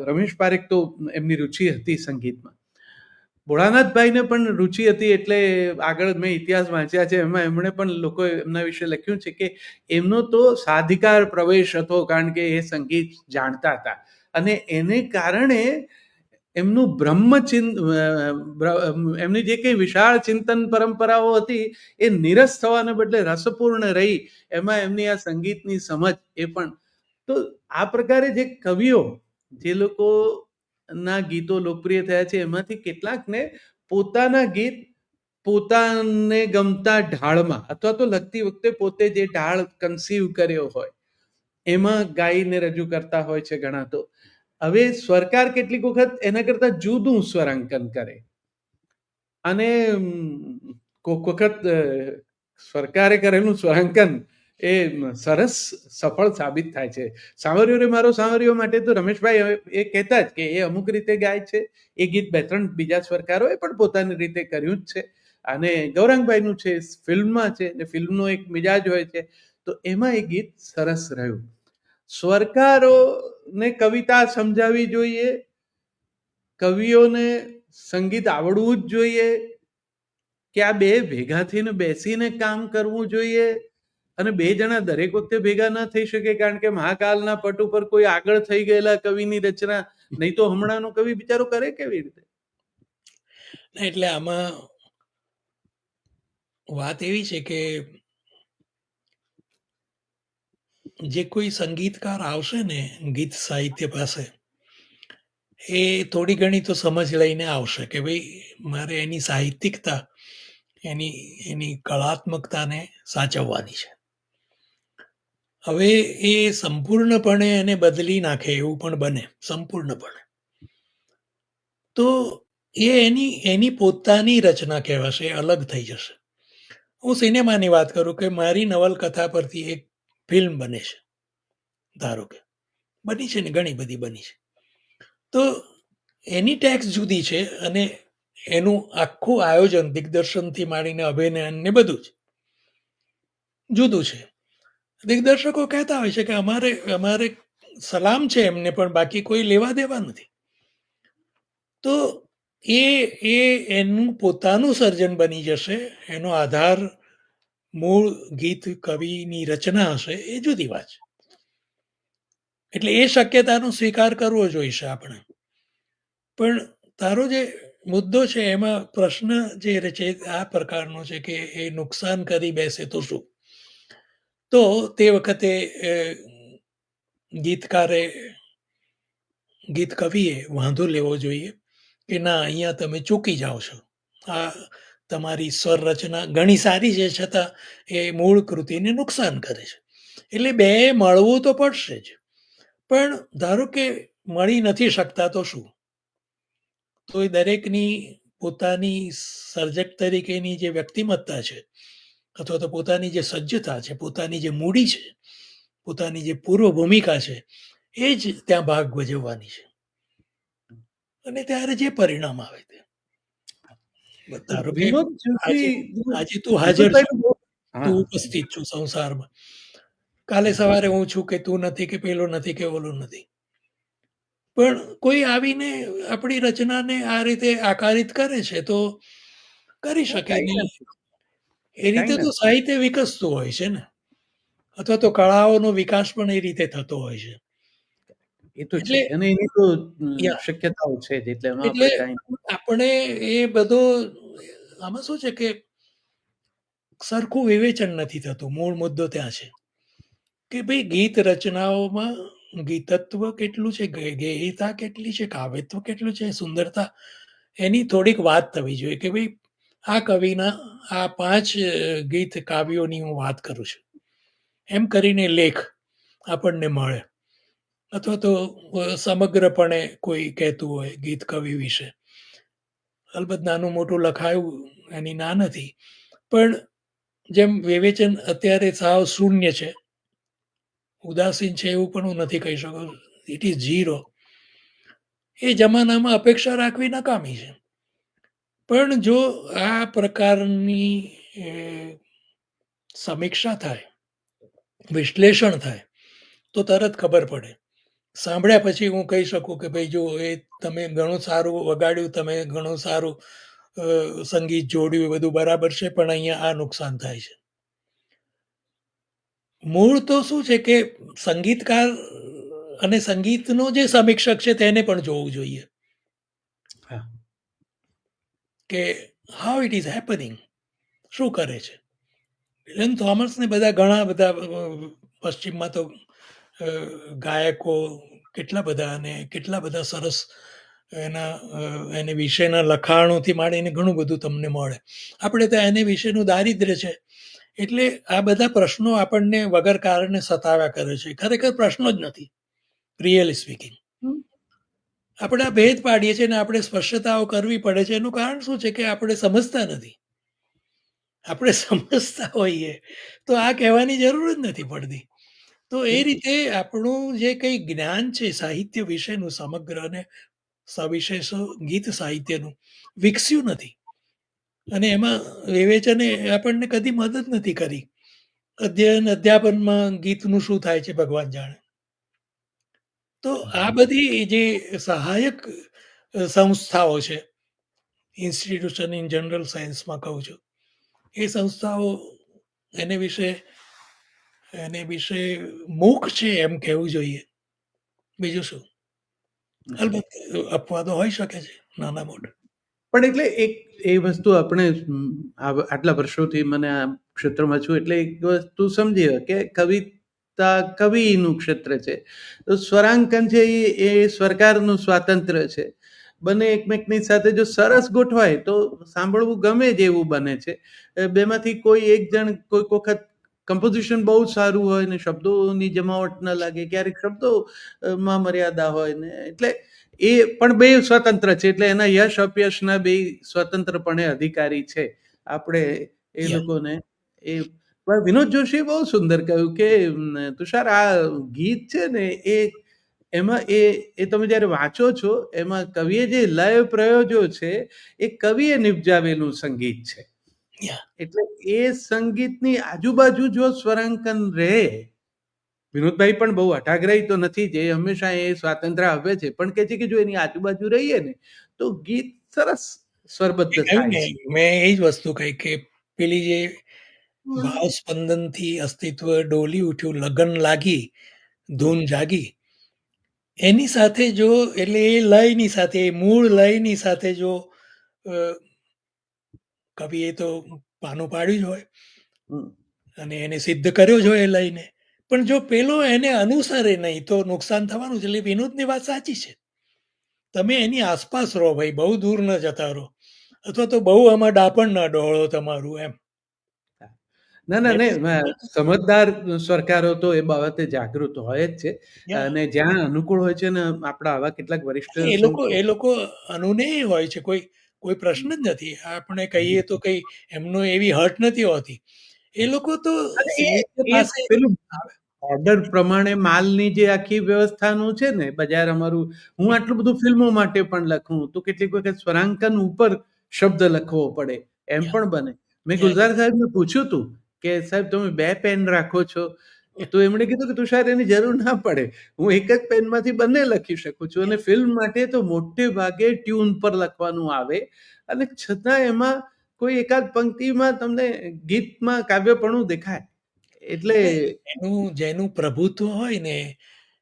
રમેશ પારેખ તો એમની રુચિ હતી સંગીતમાં. ભોળાનાથભાઈને પણ રુચિ હતી, એટલે આગળ મેં ઇતિહાસ વાંચ્યા છે, એમાં એમણે પણ લોકોએ એમના વિશે લખ્યું છે કે એમનો તો સાધિકાર પ્રવેશ હતો, કારણ કે એ સંગીત જાણતા હતા. અને એને કારણે એમનું એમની જે કંઈ વિશાળ ચિંતન પરંપરાઓ હતી એ નિરસ થવાને બદલે રસપૂર્ણ રહી. એમાં એમની આ સંગીતની સમજ એ પણ. તો આ પ્રકારે જે કવિઓ, જે લોકો ના ગીતો લોકપ્રિય થયા છે, એમાંથી કેટલાકને પોતાના ગીત પોતાને ગમતા ઢાળમાં અથવા તો લખતી વખતે પોતે જે ઢાળ કન્સીવ કર્યો હોય એમાં ગાઈને રજૂ કરતા હોય છે ઘણા. તો હવે સ્વરકાર કેટલીક વખત એના કરતા જુદું સ્વરાંકન કરે અને કોઈક વખત સરકારે કરેલું સ્વરાંકન એ સરસ સફળ સાબિત થાય છે. સાંવરિયો રે મારો સાંવરિયો માટે તો રમેશભાઈ એ કહેતા જ કે એ અમુક રીતે ગાય છે. એ ગીત 2-3 બીજા સ્વરકારોએ પણ પોતાની રીતે કર્યું જ છે. અને ગૌરાંગભાઈનું છે, ફિલ્મમાં છે, ને ફિલ્મનો એક મિજાજ હોય છે, તો એમાં એ ગીત સરસ રહ્યું. સ્વરકારોને કવિતા સમજાવવી જોઈએ, કવિઓને સંગીત આવડવું જ જોઈએ, કે આ બે ભેગા થઈને બેસીને કામ કરવું જોઈએ. અને બે જણા દરેક વખતે ભેગા ન થઈ શકે, કારણ કે મહાકાલના પટ ઉપર કોઈ આગળ થઈ ગયેલા કવિની રચના, નહીં તો હમણાંનો કવિ બિચારો કરે કેવી રીતે? એટલે આમાં વાત એવી છે કે જે કોઈ સંગીતકાર આવશે ને ગીત સાહિત્ય પાસે, એ થોડી ઘણી તો સમજ લઈને આવશે કે ભાઈ મારે એની સાહિત્યિકતા, એની એની કળાત્મકતાને સાચવવાની છે. હવે એ સંપૂર્ણપણે એને બદલી નાખે એવું પણ બને, સંપૂર્ણપણે, તો એ એની એની પોતાની રચના કહેવાશે, અલગ થઈ જશે. હું સિનેમાની વાત કરું કે મારી નવલકથા પરથી એક ફિલ્મ બને છે, ધારો કે બની છે ને, ઘણી બધી બની છે. તો એની ટેક્સ જુદી છે અને એનું આખું આયોજન દિગ્દર્શનથી માંડીને અભિનય ને બધું જ જુદું છે. દિગ્દર્શકો કહેતા હોય છે કે અમારે અમારે સલામ છે એમને, પણ બાકી કોઈ લેવા દેવા નથી. તો એ એનું પોતાનું સર્જન બની જશે. એનો આધાર મૂળ ગીત કવિની રચના હશે, એ જુદી વાત છે. એટલે એ શક્યતાનો સ્વીકાર કરવો જોઈશે આપણે. પણ તારો જે મુદ્દો છે એમાં પ્રશ્ન જે છે આ પ્રકારનો છે કે એ નુકસાન કરી બેસે તો શું? તો તે વખતે ગીત કવિએ વાંધો લેવો જોઈએ કે ના, અહીંયા તમે ચૂકી જાઓ છો. આ તમારી સ્વર રચના ઘણી સારી છે, છતાં એ મૂળ કૃતિને નુકસાન કરે છે. એટલે બે મળવું તો પડશે જ. પણ ધારો કે મળી નથી શકતા તો શું? તો એ દરેકની પોતાની સર્જક તરીકેની જે વ્યક્તિમત્તા છે અથવા તો પોતાની જે સજ્જતા છે, પોતાની જે મૂડી છે, પોતાની જે પૂર્વ ભૂમિકા છે, એ જ ત્યાં ભાગ ભજવવાની છે. અને ત્યારે જે પરિણામ આવે તે. ધારો કે વિનોદ આજે જોશી આજે તું હાજર છો, વિનોદભાઈનું બહુ હા તું ઉપસ્થિત છું સંસારમાં. કાલે સવારે હું છું કે તું નથી, કે પેલો નથી, કે ઓલો નથી. પણ કોઈ આવીને આપણી રચનાને આ રીતે આકારિત કરે છે તો કરી શકે કઈ નહીં. નથી એ કઈ રીતે તો નથી સાહિત્ય વિકસતું હોય છે ને, અથવા તો કળાઓનો વિકાસ પણ એ રીતે થતો હોય છે. એ તો છે એટલે અને એની તો યા શક્યતાઓ છે જ એટલે એમાં એટલે આપણે કઈ આપણે એ બધો આમાં શું છે કે સરખું વિવેચન નથી થતું. મૂળ મુદ્દો ત્યાં છે કે ભાઈ ગીત રચનાઓમાં ગીતત્વ કેટલું છે, ગેયતા કેટલી છે, કાવ્યત્વ કેટલું છે, સુંદરતા, એની થોડીક વાત થવી જોઈએ કે ભાઈ આ કવિના આ 5 ગીત કાવ્યોની હું વાત કરું છું. એમ કરીને લેખ આપણને મળે. અથવા તો સમગ્રપણે કોઈ કહેતું હોય ગીત કવિ વિશે. અલબત્ત નાનું મોટું લખાયું એની ના નથી. પણ જેમ વિવેચન અત્યારે સાવ શૂન્ય છે, ઉદાસીન છે એવું પણ હું નથી કહી શકું. It is zero. એ જમાનામાં અપેક્ષા રાખવી નકામી છે. પણ જો આ પ્રકારની અ, સમીક્ષા થાય, વિશ્લેષણ થાય, તો તરત ખબર પડે. સાંભળ્યા પછી હું કહી શકું કે ભાઈ જો એ તમે ઘણું સારું વગાડ્યું, તમે ઘણું સારું સંગીત જોડ્યું, એ બધું બરાબર છે, પણ અહીંયા આ નુકસાન થાય છે. મૂળ તો શું છે કે સંગીતકાર અને સંગીતનો જે સમીક્ષક છે તેને પણ જોવું જોઈએ હા કે હાઉ ઇટ ઇઝ હેપનિંગ, શું કરે છે. એલન થોમસને બધા ઘણા બધા પશ્ચિમમાં તો અ, ગાયકો કેટલા બધા અને કેટલા બધા સરસ એના એને વિશેના લખાણોથી માંડીને ઘણું બધું તમને મળે. આપણે ત્યાં એને વિશેનું દારિદ્ર્ય છે. એટલે આ બધા પ્રશ્નો આપણને વગર કારણે સતાવ્યા કરે છે. ખરેખર પ્રશ્નો જ નથી, રિયલી સ્પીકિંગ. આપણે આ ભેદ પાડીએ છીએ અને આપણે સ્પષ્ટતાઓ કરવી પડે છે. એનું કારણ શું છે કે આપણે સમજતા નથી. આપણે સમજતા હોઈએ તો આ કહેવાની જરૂર જ નથી પડતી. તો એ રીતે આપણું જે કંઈ જ્ઞાન છે સાહિત્ય વિશેનું સમગ્ર અને સવિશેષ ગીત સાહિત્યનું વિકસ્યું નથી. અને એમાં વિવેચને આપણને કદી મદદ નથી કરી. અધ્યયન અધ્યાપનમાં ગીતનું શું થાય છે ભગવાન જાણે. તો આ બધી જે સહાયક સંસ્થાઓ છે, ઇન્સ્ટિટ્યુશન ઇન જનરલ સાયન્સમાં કહું છું, એ સંસ્થાઓ એને વિશે મૂક છે એમ કહેવું જોઈએ. બીજું શું? અલબત્ત અપવાદો હોઈ શકે છે નાના મોટા. પણ એટલે એક એ વસ્તુ આપણે આટલા વર્ષોથી મને આ ક્ષેત્રમાં છું એટલે એક વસ્તુ સમજીએ કે કવિતા કવિનું ક્ષેત્ર છે તો સ્વરાંકન છે એ સ્વરકારનું સ્વાતંત્ર્ય છે. બંને એકમેકની સાથે જો સરસ ગોઠવાય તો સાંભળવું ગમે જ એવું બને છે. બેમાંથી કોઈ એક જણ કોઈક વખત કમ્પોઝિશન બહુ સારું હોય ને શબ્દોની જમાવટ ન લાગે, ક્યારેક શબ્દો માં મર્યાદા હોય ને એટલે એ પણ બે સ્વતંત્ર છે એટલે એના યશ અપયશના બે સ્વતંત્રપણે અધિકારી છે. આપણે એ યા લોકોને એ પણ વિનોદ જોશીએ બહુ સુંદર કહ્યું કે તુષાર આ ગીત છે ને એ એમાં એ તમે જ્યારે વાંચો છો એમાં કવિએ જે લય પ્રયોજો છે એ કવિએ નિપજાવેલું સંગીત છે. યા એટલે એ સંગીતની આજુબાજુ જો સ્વરાંકન રહે, વિનોદભાઈ પણ બહુ હઠાગ્રહી તો નથી જે હંમેશા એ સ્વાતંત્ર્ય આપે છે પણ કે છે કે જો એની આજુબાજુ રહીએ ને તો ગીત સરસ સ્વરબદ્ધ કહ્યું થાય ને, છે. મેં એ જ વસ્તુ કહી કે પેલી જે ભાવ સ્પંદનથી અસ્તિત્વ ડોલી ઉઠ્યું, લગન લાગી, ધૂન જાગી, એની સાથે જો એટલે એ લયની સાથે, એ મૂળ લયની સાથે જો અ, કવિએ તો પાનું પાડ્યું જ હોય હમ. અને એને સિદ્ધ કર્યો જ હોય એ લયને. પણ જો પેલો એને અનુસરે નહીં તો નુકસાન થવાનું છે. એટલે વિનોદની વાત સાચી છે. તમે એની આસપાસ રહો ભાઈ, બહુ દૂર ન જતા રહો. અથવા તો બહુ આમાં ડાપણ ન ડહોળો તમારું એમ. ના ના ને સમજદાર સરકારો તો એ બાબતે જાગૃત હોય જ છે યા અને જ્યાં અનુકૂળ હોય છે ને આપણા આવા કેટલાક વરિષ્ઠ એ લોકો અનુનેય હોય છે. કોઈ કોઈ પ્રશ્ન જ નથી. આપણે કહીએ તો કઈ એમનો એવી હટ નથી હોતી. એ લોકો તો અને સાહિત્ય એ પાસે પેલું આવે. ઓર્ડર પ્રમાણે માલની જે આખી વ્યવસ્થાનું છે ને બજાર અમારું, હું આટલું બધું ફિલ્મો માટે પણ લખું તો કેટલીક વખત સ્વરાંકન ઉપર શબ્દ લખવો પડે એમ યા પણ બને. મેં યા ગુલઝાર સાહેબને પૂછ્યું હતું કે સાહેબ તમે 2 પેન રાખો છો? તો એમણે કીધું કે તુષાર એની જરૂર ના પડે. હું એક જ પેનમાંથી બંને લખી શકું છું અને ફિલ્મ માટે તો મોટે ભાગે ટ્યુન પર લખવાનું આવે અને છતાં એમાં કોઈ એકાદ પંક્તિમાં તમને ગીતમાં કાવ્યપણું દેખાય. એટલે એટલે એનું જેનું પ્રભુત્વ હોય ને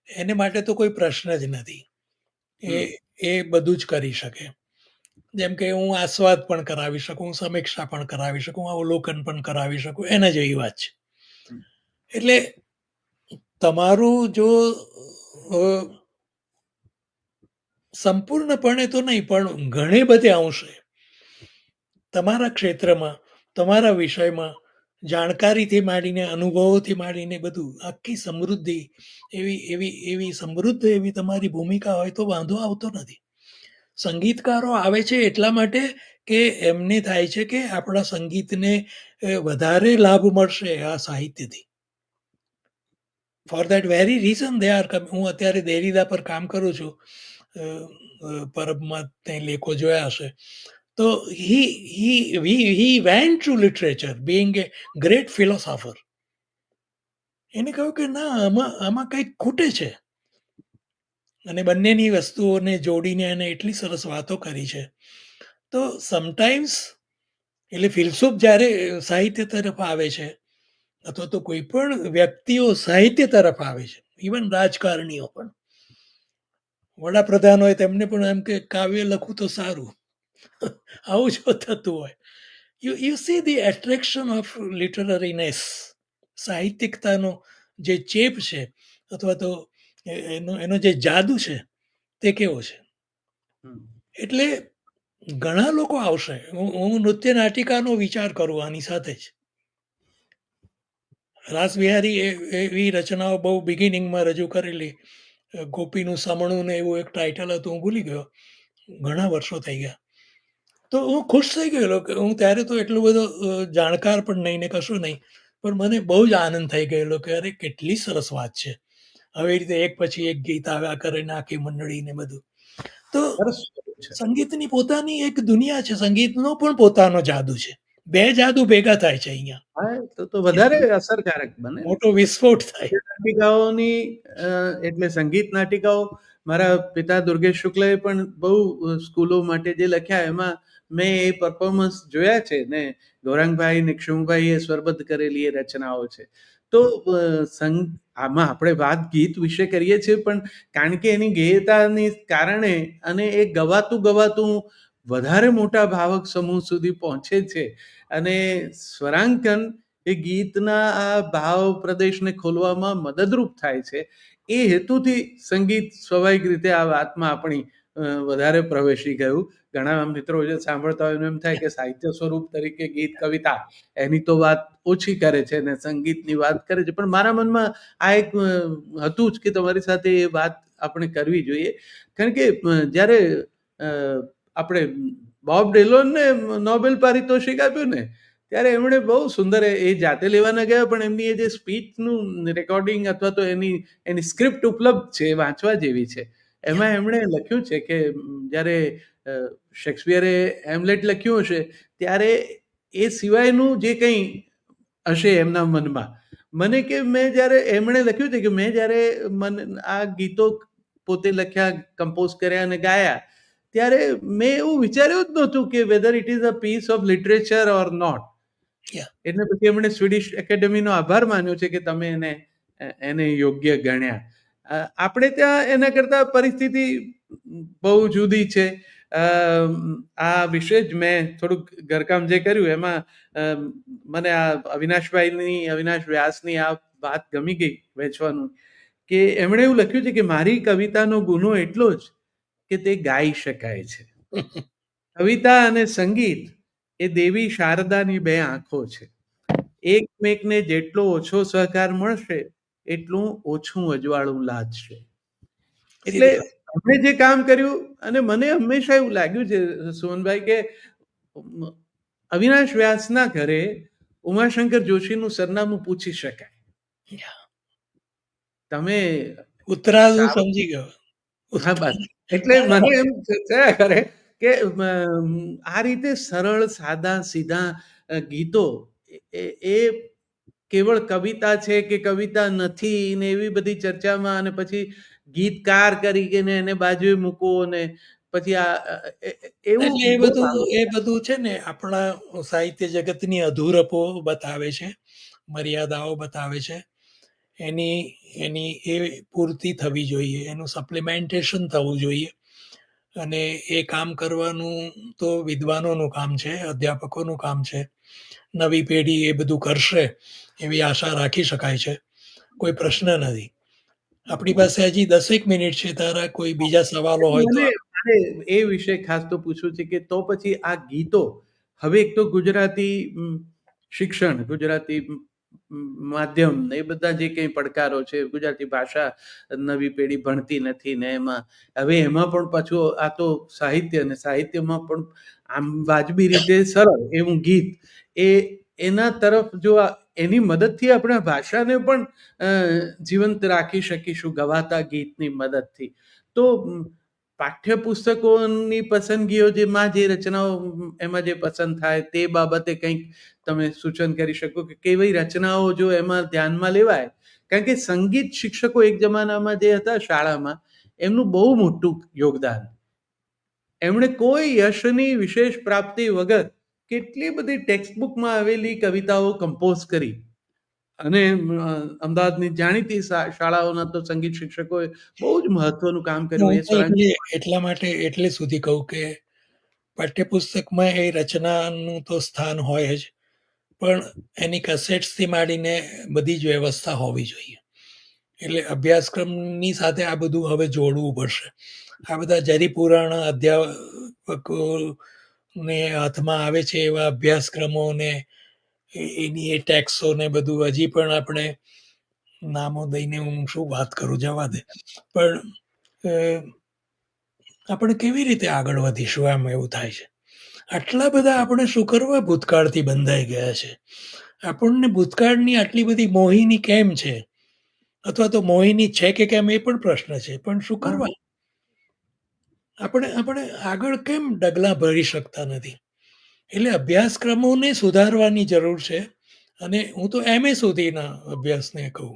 એને માટે તો કોઈ પ્રશ્ન જ નથી. એ હમ, એ બધું જ કરી શકે. જેમ કે હું આસ્વાદ પણ કરાવી શકું, હું સમીક્ષા પણ કરાવી શકું, અવલોકન પણ કરાવી શકું, એના જેવી વાત છે. હમ, એટલે તમારું જો અ, સંપૂર્ણપણે તો નહીં પણ ઘણી બધી અંશે તમારા ક્ષેત્રમાં, તમારા વિષયમાં જાણકારીથી માંડીને, અનુભવોથી માંડીને બધું આખી સમૃદ્ધિ એવી સમૃદ્ધ એવી તમારી ભૂમિકા હોય તો વાંધો આવતો નથી. સંગીતકારો આવે છે એટલા માટે કે એમને થાય છે કે આપણા સંગીતને વધારે લાભ મળશે આ સાહિત્યથી. For that very reason they are coming. હું અત્યારે દેરીદા પર કામ કરું છું. પરબમાં તે લેખો જોયા હશે. તો he went to literature Bing A great philosopher. એને કહ્યું કે ના આમાં કંઈક ખૂટે છે. અને બંનેની વસ્તુઓને જોડીને એને એટલી સરસ વાતો કરી છે. તો સમટાઈમ્સ એટલે ફિલસૂફ જ્યારે સાહિત્ય તરફ આવે છે અથવા તો કોઈ પણ વ્યક્તિઓ સાહિત્ય તરફ આવે છે, ઇવન રાજકારણીઓ પણ, વડાપ્રધાન હોય તેમને પણ એમ કે કાવ્ય લખું તો સારું. આવું જો થતું હોય, you see the attraction of literariness, સાહિત્યિકતાનો જે ચેપ છે અથવા તો એનો જે જાદુ છે તે કેવો છે. હમ. એટલે ઘણા લોકો આવશે. હું નૃત્ય નાટિકાનો વિચાર કરું આની સાથે જ. રાસબિહારી એવી રચનાઓ બહુ બિગિનિંગમાં રજૂ કરેલી. ગોપીનું સમણું ને એવું એક ટાઇટલ હતું, હું ભૂલી ગયો, ઘણા વર્ષો થઈ ગયા. તો હું ખુશ થઈ ગયેલો કે હું ત્યારે તો એટલું બધો જાણકાર પણ નહીં ને કશું નહીં, પણ મને બહુ જ આનંદ થઈ ગયેલો કે અરે કેટલી સરસ વાત છે. હવે એ રીતે એક પછી એક ગીત આવ્યા કરે ને આખી મંડળી ને બધું. તો સરસ છે. સંગીતની પોતાની એક દુનિયા છે, સંગીતનો પણ પોતાનો જાદુ છે. બે જાદુ ભેગા થાય છે અહીંયા. હા, તો વધારે અસરકારક બને ને. મોટો વિસ્ફોટ થાય. નાટિકાઓની એટલે સંગીત નાટિકાઓ મારા પિતા દુર્ગેશ શુક્લએ પણ બહુ સ્કૂલો માટે જે લખ્યા એમાં મેં એ પરફોર્મન્સ જોયા છે ને ગૌરાંગભાઈ નિક્ષુમભાઈએ સ્વરબદ્ધ કરેલી એ રચનાઓ છે. તો આમાં આપણે વાત ગીત વિશે કરીએ છીએ પણ કારણ કે એની ગેયતાની કારણે અને એ ગવાતું ગવાતું વધારે મોટા ભાવક સમૂહ સુધી પહોંચે છે અને સ્વરાંકન એ ગીતના આ ભાવ પ્રદેશને ખોલવામાં મદદરૂપ થાય છે. એ હેતુથી સંગીત સ્વાભાવિક રીતે આ વાતમાં આપણી વધારે પ્રવેશી ગયું. ઘણા મિત્રો જે સાંભળતા હોય એમ થાય કે સાહિત્ય સ્વરૂપ તરીકે ગીત કવિતા એની તો વાત ઓછી કરે છે ને સંગીતની વાત કરે છે, પણ મારા મનમાં આ એક હતું જ કે તમારી સાથે એ વાત આપણે કરવી જોઈએ. કારણ કે જ્યારે આપણે બોબ ડિલોનને નોબેલ પારિતોષિક આપ્યું ને ત્યારે એમણે બહુ સુંદર એ જાતે લેવા ન ગયા પણ એમની એ જે સ્પીચનું રેકોર્ડિંગ અથવા તો એની સ્ક્રિપ્ટ ઉપલબ્ધ છે એ વાંચવા જેવી છે. એમાં એમણે લખ્યું છે કે જ્યારે શેક્સપિયરે હેમલેટ લખ્યું હશે ત્યારે એ સિવાયનું જે કંઈ હશે એમના મનમાં, મને કે મેં જ્યારે એમણે લખ્યું છે કે મેં જ્યારે આ ગીતો પોતે લખ્યા, કમ્પોઝ કર્યા અને ગાયા ત્યારે મેં એવું વિચાર્યું જ નહોતું કે whether it is a piece of literature or not. યા એટલે પછી એમણે સ્વીડિશ એકેડેમીનો આભાર માન્યો છે કે તમે એને યોગ્ય ગણ્યા. આપણે ત્યાં એના કરતાં પરિસ્થિતિ બહુ જુદી છે. આ વિશે જ મેં થોડુંક ઘરકામ જે કર્યું એમાં મને આ અવિનાશ વ્યાસની આ વાત ગમી ગઈ વહેંચવાનું કે એમણે એવું લખ્યું છે કે મારી કવિતાનો ગુનો એટલો જ કે તે ગાઈ શકાય છે. કવિતા અને સંગીત એ દેવી શારદાની બે આંખો છે. એકમેકને જેટલો ઓછો સહકાર મળશે એટલું ઓછું અજવાળું લાદશે. એટલે સીધી વાત. અમે જે કામ કર્યું અને મને હંમેશા એવું લાગ્યું છે સુમનભાઈ કે અવિનાશ વ્યાસના ઘરે ઉમાશંકર જોશીનું સરનામું પૂછી શકાય. તમે ઉત્તરાયણ હું સાવ સમજી ગયો. હા બસ. એટલે મને એમ થયા કરે કે આ રીતે સરળ સાદા સીધા ગીતો એ કેવળ કવિતા છે કે કવિતા નથી ને એવી બધી ચર્ચામાં અને પછી ગીતકાર કરીને એને બાજુએ મૂકવો ને પછી આ એવું એટલે બહુ આમ એ બધું છે ને આપણા સાહિત્ય જગતની અધૂરપો બતાવે છે, મર્યાદાઓ બતાવે છે. એની એની એ પૂર્તિ થવી જોઈએ, એનું સપ્લિમેન્ટેશન થવું જોઈએ. અને એ કામ કરવાનું તો વિદ્વાનોનું કામ છે, અધ્યાપકોનું કામ છે. નવી પેઢી એ બધું કરશે એવી આશા રાખી શકાય છે. કોઈ પ્રશ્ન નથી. આપણી પાસે હજી 10 મિનિટ છે. તારા કોઈ બીજા સવાલો હોય તો? મને મારે એ વિશે ખાસ તો પૂછવું છે કે તો પછી આ ગીતો હવે એક તો ગુજરાતી શિક્ષણ, ગુજરાતી માધ્યમ એ બધા જે કંઈ પડકારો છે, ગુજરાતી ભાષા નવી પેઢી ભણતી નથી ને એમાં હવે એમાં પણ પાછું આ તો સાહિત્ય અને સાહિત્યમાં પણ આમ વાજબી રીતે સરળ એવું ગીત એ એના તરફ જો એની મદદથી આપણે ભાષાને પણ જીવંત રાખી શકીશું ગવાતા ગીતની મદદથી. તો પાઠ્યપુસ્તકોની પસંદગીઓ જેમાં જે રચનાઓ એમાં જે પસંદ થાય તે બાબતે કંઈક તમે સૂચન કરી શકો કે કેવી રચનાઓ જો એમાં ધ્યાનમાં લેવાય. કારણ કે સંગીત શિક્ષકો એક જમાનામાં જે હતા શાળામાં એમનું બહુ મોટું યોગદાન. એમણે કોઈ યશની વિશેષ પ્રાપ્તિ વગર કેટલી બધી ટેક્સ્ટબુકમાં આવેલી કવિતાઓ કમ્પોઝ કરી અને અમદાવાદની જાણીતી શાળાઓના તો સંગીત શિક્ષકોએ બહુ જ મહત્વનું કામ કર્યું. હું એ તો એટલા માટે એટલે સુધી કહું કે પાઠ્યપુસ્તકમાં એ રચનાનું તો સ્થાન હોય જ, પણ એની કેસેટ્સથી માંડીને બધી જ વ્યવસ્થા હોવી જોઈએ. એટલે અભ્યાસક્રમની સાથે આ બધું હવે જોડવું પડશે. આ બધા જરીપુરાણા અધ્યાપકોને હાથમાં આવે છે એવા અભ્યાસક્રમો ને એની એ ટેક્સો ને બધું હજી પણ આપણે નામો દઈને હું શું વાત કરું, જવા દે. પણ આપણે કેવી રીતે આગળ વધીશું એમ એવું થાય છે. આટલા બધા આપણે શું કરવા ભૂતકાળથી બંધાઈ ગયા છે. આપણને ભૂતકાળની આટલી બધી મોહિની કેમ છે, અથવા તો મોહિની છે કે કેમ એ પણ પ્રશ્ન છે. પણ શું કરવા આપણે આગળ કેમ ડગલા ભરી શકતા નથી? એટલે અભ્યાસક્રમોને સુધારવાની જરૂર છે. અને હું તો MA સુધીના અભ્યાસને કહું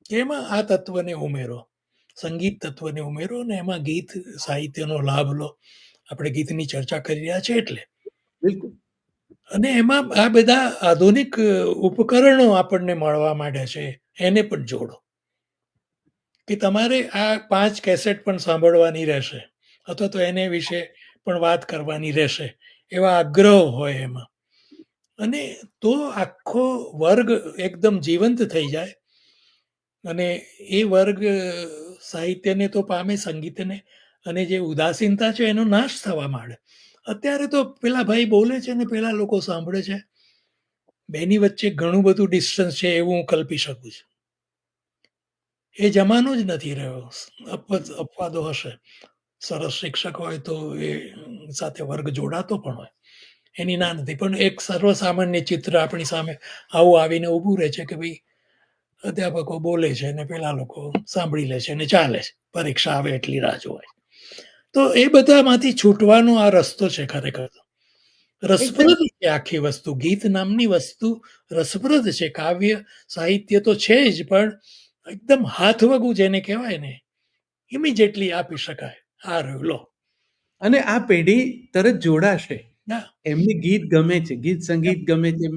કે એમાં આ તત્વને ઉમેરો, સંગીત તત્વને ઉમેરો અને એમાં ગીત સાહિત્યનો લાભ લો. આપણે ગીતની ચર્ચા કરી રહ્યા છે એટલે. બિલકુલ. અને એમાં આ બધા આધુનિક ઉપકરણો આપણને મળવા માંડ્યા છે, એને પણ જોડો. કે તમારે આ 5 કેસેટ પણ સાંભળવાની રહેશે, અથવા તો એને વિશે પણ વાત કરવાની રહેશે, એવા આગ્રહ હોય એમાં. અને તો આખો વર્ગ એકદમ જીવંત થઈ જાય. અને એ વર્ગ સાહિત્યને તો પામે, સંગીતને, અને જે ઉદાસીનતા છે એનો નાશ થવા માંડે. અત્યારે તો પેલા ભાઈ બોલે છે ને પેલા લોકો સાંભળે છે, બેની વચ્ચે ઘણું બધું ડિસ્ટન્સ છે એવું હું કલ્પી શકું છું. એ જમાનો જ નથી રહ્યો. અપવાદો હશે. સરસ શિક્ષક હોય તો એ સાથે વર્ગ જોડાતો પણ હોય, એની ના નથી. પણ એક સર્વસામાન્ય ચિત્ર આપણી સામે આવું આવીને ઊભું રહે છે કે ભાઈ અધ્યાપકો બોલે છે અને પેલા લોકો સાંભળી લે છે અને ચાલે છે, પરીક્ષા આવે એટલી રાહ જોવાય. તો એ બધામાંથી છૂટવાનો આ રસ્તો છે ખરેખર. રસપ્રદ છે આખી વસ્તુ. ગીત નામની વસ્તુ રસપ્રદ છે. કાવ્ય સાહિત્ય તો છે જ, પણ એકદમ હાથવગું જેને કહેવાય ને, ઇમિડિયેટલી આપી શકાય. આ રહ્યું લો. અને આ પેઢી તરત જોડાશે. ના, એમને ગીત ગમે છે, ગીત સંગીત ગમે છે.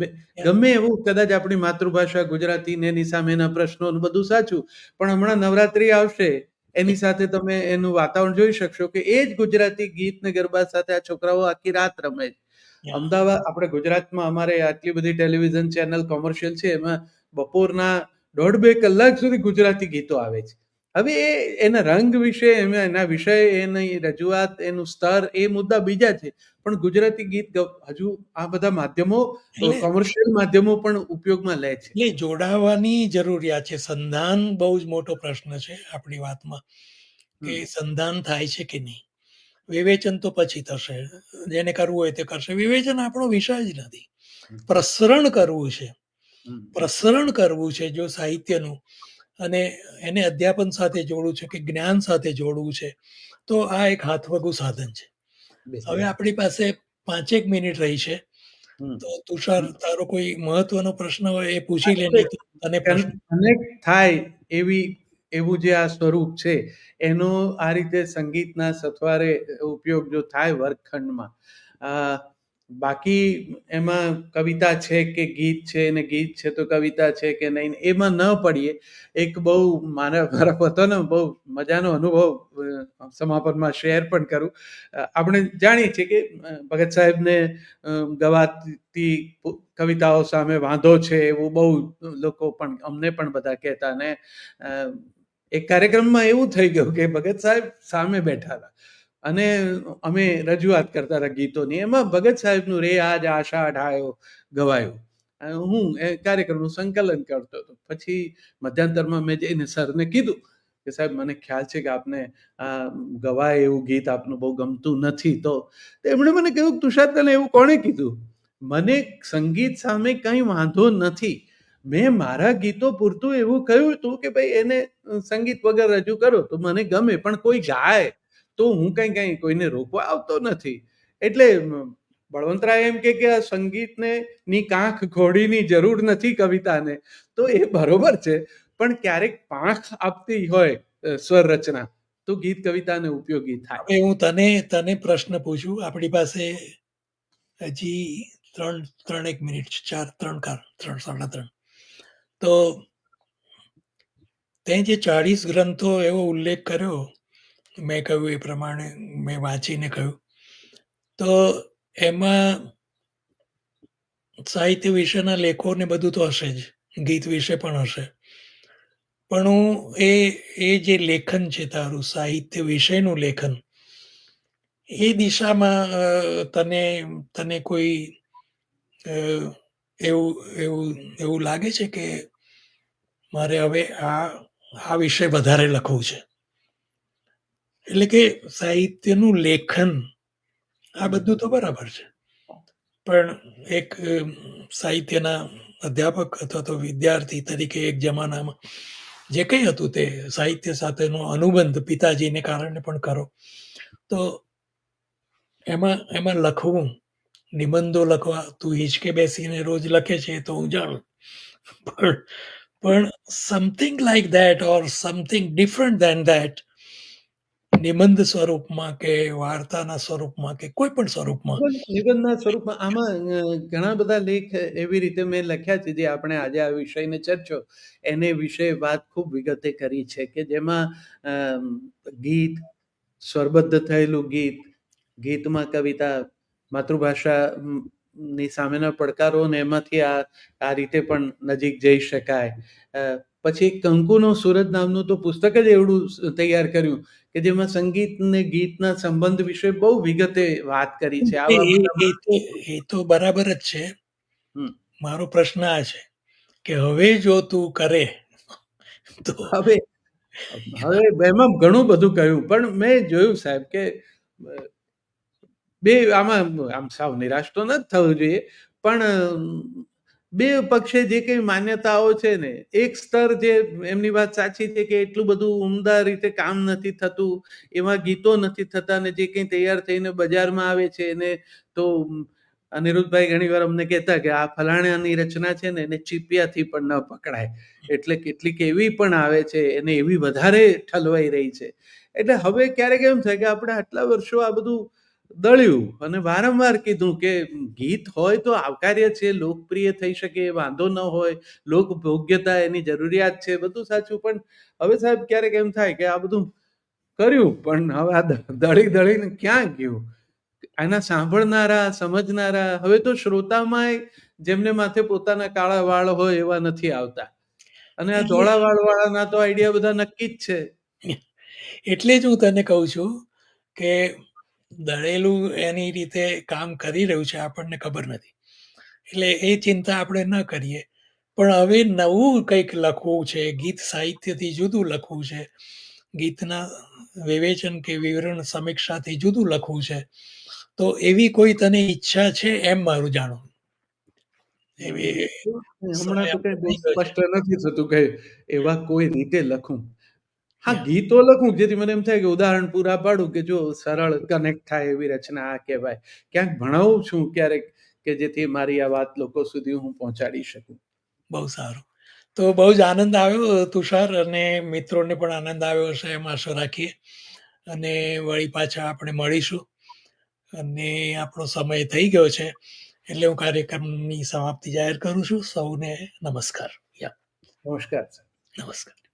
ગમે એવું કદાચ આપણી માતૃભાષા ગુજરાતી ને એની સામેના પ્રશ્નો ને બધું સાચું. પણ હમણાં નવરાત્રી આવશે એની સાથે તમે એનું વાતાવરણ જોઈ શકશો કે એ જ ગુજરાતી ગીત ને ગરબા સાથે આ છોકરાઓ આખી રાત રમે છે. અમદાવાદ આપણે ગુજરાતમાં અમારે આટલી બધી ટેલિવિઝન ચેનલ કોમર્શિયલ છે એમાં બપોરના 1.5-2 કલાક સુધી ગુજરાતી ગીતો આવે છે. હવે એના રંગ વિશે એના વિષય એની રજૂઆત એનું સ્તર એ મુદ્દા બીજા છે. પણ ગુજરાતી ગીત હજુ આ બધા માધ્યમો એટલે કોમર્શિયલ માધ્યમો પણ ઉપયોગમાં લે છે. એટલે જોડાવાની જરૂરિયાત છે. સંધાન બહુ જ મોટો પ્રશ્ન છે આપણી વાતમાં, કે સંધાન થાય છે કે નહીં. વિવેચન તો પછી થશે, જેને કરવું હોય તે કરશે. વિવેચન આપણો વિષય જ નથી. પ્રસરણ કરવું છે, હમ. પ્રસરણ કરવું છે જો સાહિત્યનું, અને એને અધ્યાપન સાથે જોડવું છે કે જ્ઞાન સાથે જોડવું છે, તો આ એક હાથવગું સાધન છે. હવે આપણી પાસે 5 મિનિટ રહી છે, હમ. તો તુષાર, તારો કોઈ મહત્વનો પ્રશ્ન હોય એ પૂછી લે, નહીં તો તને પ્રશ્ન. કનેક્ટ થાય એવું જે આ સ્વરૂપ છે એનો આ રીતે સંગીતના સથવારે ઉપયોગ જો થાય વર્ગખંડમાં, બાકી એમાં કવિતા છે કે ગીત છે, ને ગીત છે તો કવિતા છે કે નહીં, એમાં ન પડીએ. એક બહુ મારા પોતાનો બહુ મજાનો અનુભવ સમાપનમાં શેર પણ કરું. આપણે જાણીએ છીએ કે ભગત સાહેબને ગવાતી કવિતાઓ સામે વાંધો છે એવું બહુ લોકો પણ અમને પણ બધા કહેતા. ને એક કાર્યક્રમમાં એવું થઈ ગયું કે ભગત સાહેબ સામે બેઠા હતા અને અમે રજૂઆત કરતા હતા ગીતોની. એમાં ભગત સાહેબનું રે આજ આશા ઢાયો ગવાયું. હું એ કાર્યક્રમનું સંકલન કરતો હતો. પછી મધ્યાંતરમાં મેં જઈને સરને કીધું કે સાહેબ, મને ખ્યાલ છે કે આપને ગવાય એવું ગીત આપનું બહુ ગમતું નથી. તો એમણે મને કહ્યું, તુષાર, તને એવું કોણે કીધું? મને સંગીત સામે કંઈ વાંધો નથી. મેં મારા ગીતો પૂરતું એવું કહ્યું હતું કે ભાઈ એને સંગીત વગર રજૂ કરો તો મને ગમે, પણ કોઈ ગાય તો હું કઈ કોઈને રોકવા આવતો નથી. એટલે બળવંતરાય એમ કે આ સંગીતને ની કાંખ ઘોડીની જરૂર નથી કવિતાને, તો એ બરોબર છે. પણ ક્યારેક પાંખ આપતી હોય સ્વર રચના, તો ગીત કવિતાને ઉપયોગી થાય. હવે હું તને પ્રશ્ન પૂછું. આપણી પાસે હજી 3 મિનિટ છે, 3 સાડા 3. તો તે જે 40 ગ્રંથો એવો ઉલ્લેખ કર્યો, મેં કહ્યું એ પ્રમાણે મેં વાંચીને કહ્યું, તો એમાં સાહિત્ય વિશેના લેખો ને બધું તો હશે જ, ગીત વિશે પણ હશે. પણ હું એ જે લેખન છે તારું, સાહિત્ય વિશેનું લેખન, એ દિશામાં તને કોઈ એવું લાગે છે કે મારે હવે આ વિષય વધારે લખવું છે? એટલે કે સાહિત્યનું લેખન, આ બધું તો બરાબર છે, પણ એક સાહિત્યના અધ્યાપક અથવા તો વિદ્યાર્થી તરીકે એક જમાનામાં જે કંઈ હતું તે સાહિત્ય સાથેનો અનુબંધ પિતાજીને કારણે પણ કરો, તો એમાં લખવું, નિબંધો લખવા, તું હિંચકે બેસીને રોજ લખે છે તો હું જાણું, પણ something like that or something different than that, નિબંધ સ્વરૂપમાં કે વાર્તાના સ્વરૂપમાં કે કોઈ પણ સ્વરૂપમાં. નિબંધના સ્વરૂપમાં આમાં ઘણા બધા લેખ એવી રીતે મેં લખ્યા છે જે આપણે આજે આ વિષયને ચર્ચો એને વિશે વાત ખૂબ વિગતે કરી છે, કે જેમાં ગીત, સ્વરબદ્ધ થયેલું ગીત, ગીતમાં કવિતા, માતૃભાષા ની સામેના પડકારો ને એમાંથી આ રીતે પણ નજીક જઈ શકાય. પછી કંકુનો સૂરજ નામનું તો પુસ્તક જ એવડું તૈયાર કર્યું કે જેમાં સંગીત ને ગીતના સંબંધ વિશે બહુ વિગતે વાત કરી છે. એ તો બરાબર જ છે. મારો પ્રશ્ન આ છે કે હવે જો તું કરે તો હવે એમાં ઘણું બધું કહ્યું, પણ મેં જોયું સાહેબ કે બે આમ સાવ નિરાશ તો ન થવું જોઈએ, પણ બે પક્ષે જે કઈ માન્યતાઓ છે ને, એક સ્તર જે એમની વાત સાચી છે કે એટલું બધું ઉમદા રીતે કામ નથી થતું, એવા ગીતો નથી થતા, ને જે કંઈ તૈયાર થઈને બજારમાં આવે છે એને તો અનિરુદ્ધભાઈ ઘણી વાર અમને કહેતા કે આ ફલાણાની રચના છે ને એને ચીપિયાથી પણ ન પકડાય, એટલે કેટલીક એવી પણ આવે છે, એને એવી વધારે ઠલવાઈ રહી છે. એટલે હવે ક્યારેક એમ થાય કે આપણે આટલા વર્ષો આ બધું દળ્યું અને વારંવાર કીધું કે ગીત હોય તો આવકાર્ય છે, લોકપ્રિય થઈ શકે, વાંધો ન હોય, લોકભોગ્યતા એની જરૂરિયાત છે, બધું સાચું. પણ હવે સાહેબ ક્યારેક એમ થાય કે આ બધું કર્યું પણ હવે આ દળીને ક્યાં ગયું? આના સાંભળનારા, સમજનારા, હવે તો શ્રોતામાં જેમને માથે પોતાના કાળા વાળ હોય એવા નથી આવતા, અને આ ધોળા વાળ વાળાના તો આઈડિયા બધા નક્કી જ છે. એટલે જ હું તને કહું છું કે દળેલું એની રીતે કામ કરી રહ્યું છે, આપણને ખબર નથી, એટલે એ ચિંતા આપણે ન કરીએ. પણ હવે નવું કંઈક લખવું છે, ગીત સાહિત્યથી જુદું લખવું છે, ગીતના વિવેચન કે વિવરણ સમીક્ષાથી જુદું લખવું છે, તો એવી કોઈ તને ઈચ્છા છે એમ મારું જાણવું. એવી હમણાં સમય તો કઈ બહુ થઈ ગયો છે. સ્પષ્ટ નથી થતું કે એવા કોઈ રીતે લખું. હા, યા. ગીતો લખું જેથી મને એમ થાય કે ઉદાહરણ પૂરા પાડું કે જો સરળ કનેક્ટ થાય એવી રચના આ કહેવાય. ક્યાંક ભણાવું છું ક્યારેક કે જેથી મારી આ વાત લોકો સુધી હું પહોંચાડી શકું. બહુ સારું. તો બહુ જ આનંદ આવ્યો તુષાર, અને મિત્રોને પણ આનંદ આવ્યો હશે એમ આશા રાખીએ. અને વળી પાછા આપણે મળીશું. અને આપણો સમય થઈ ગયો છે, એટલે હું કાર્યક્રમની સમાપ્તિ જાહેર કરું છું. સૌને નમસ્કાર. યા. નમસ્કાર. નમસ્કાર.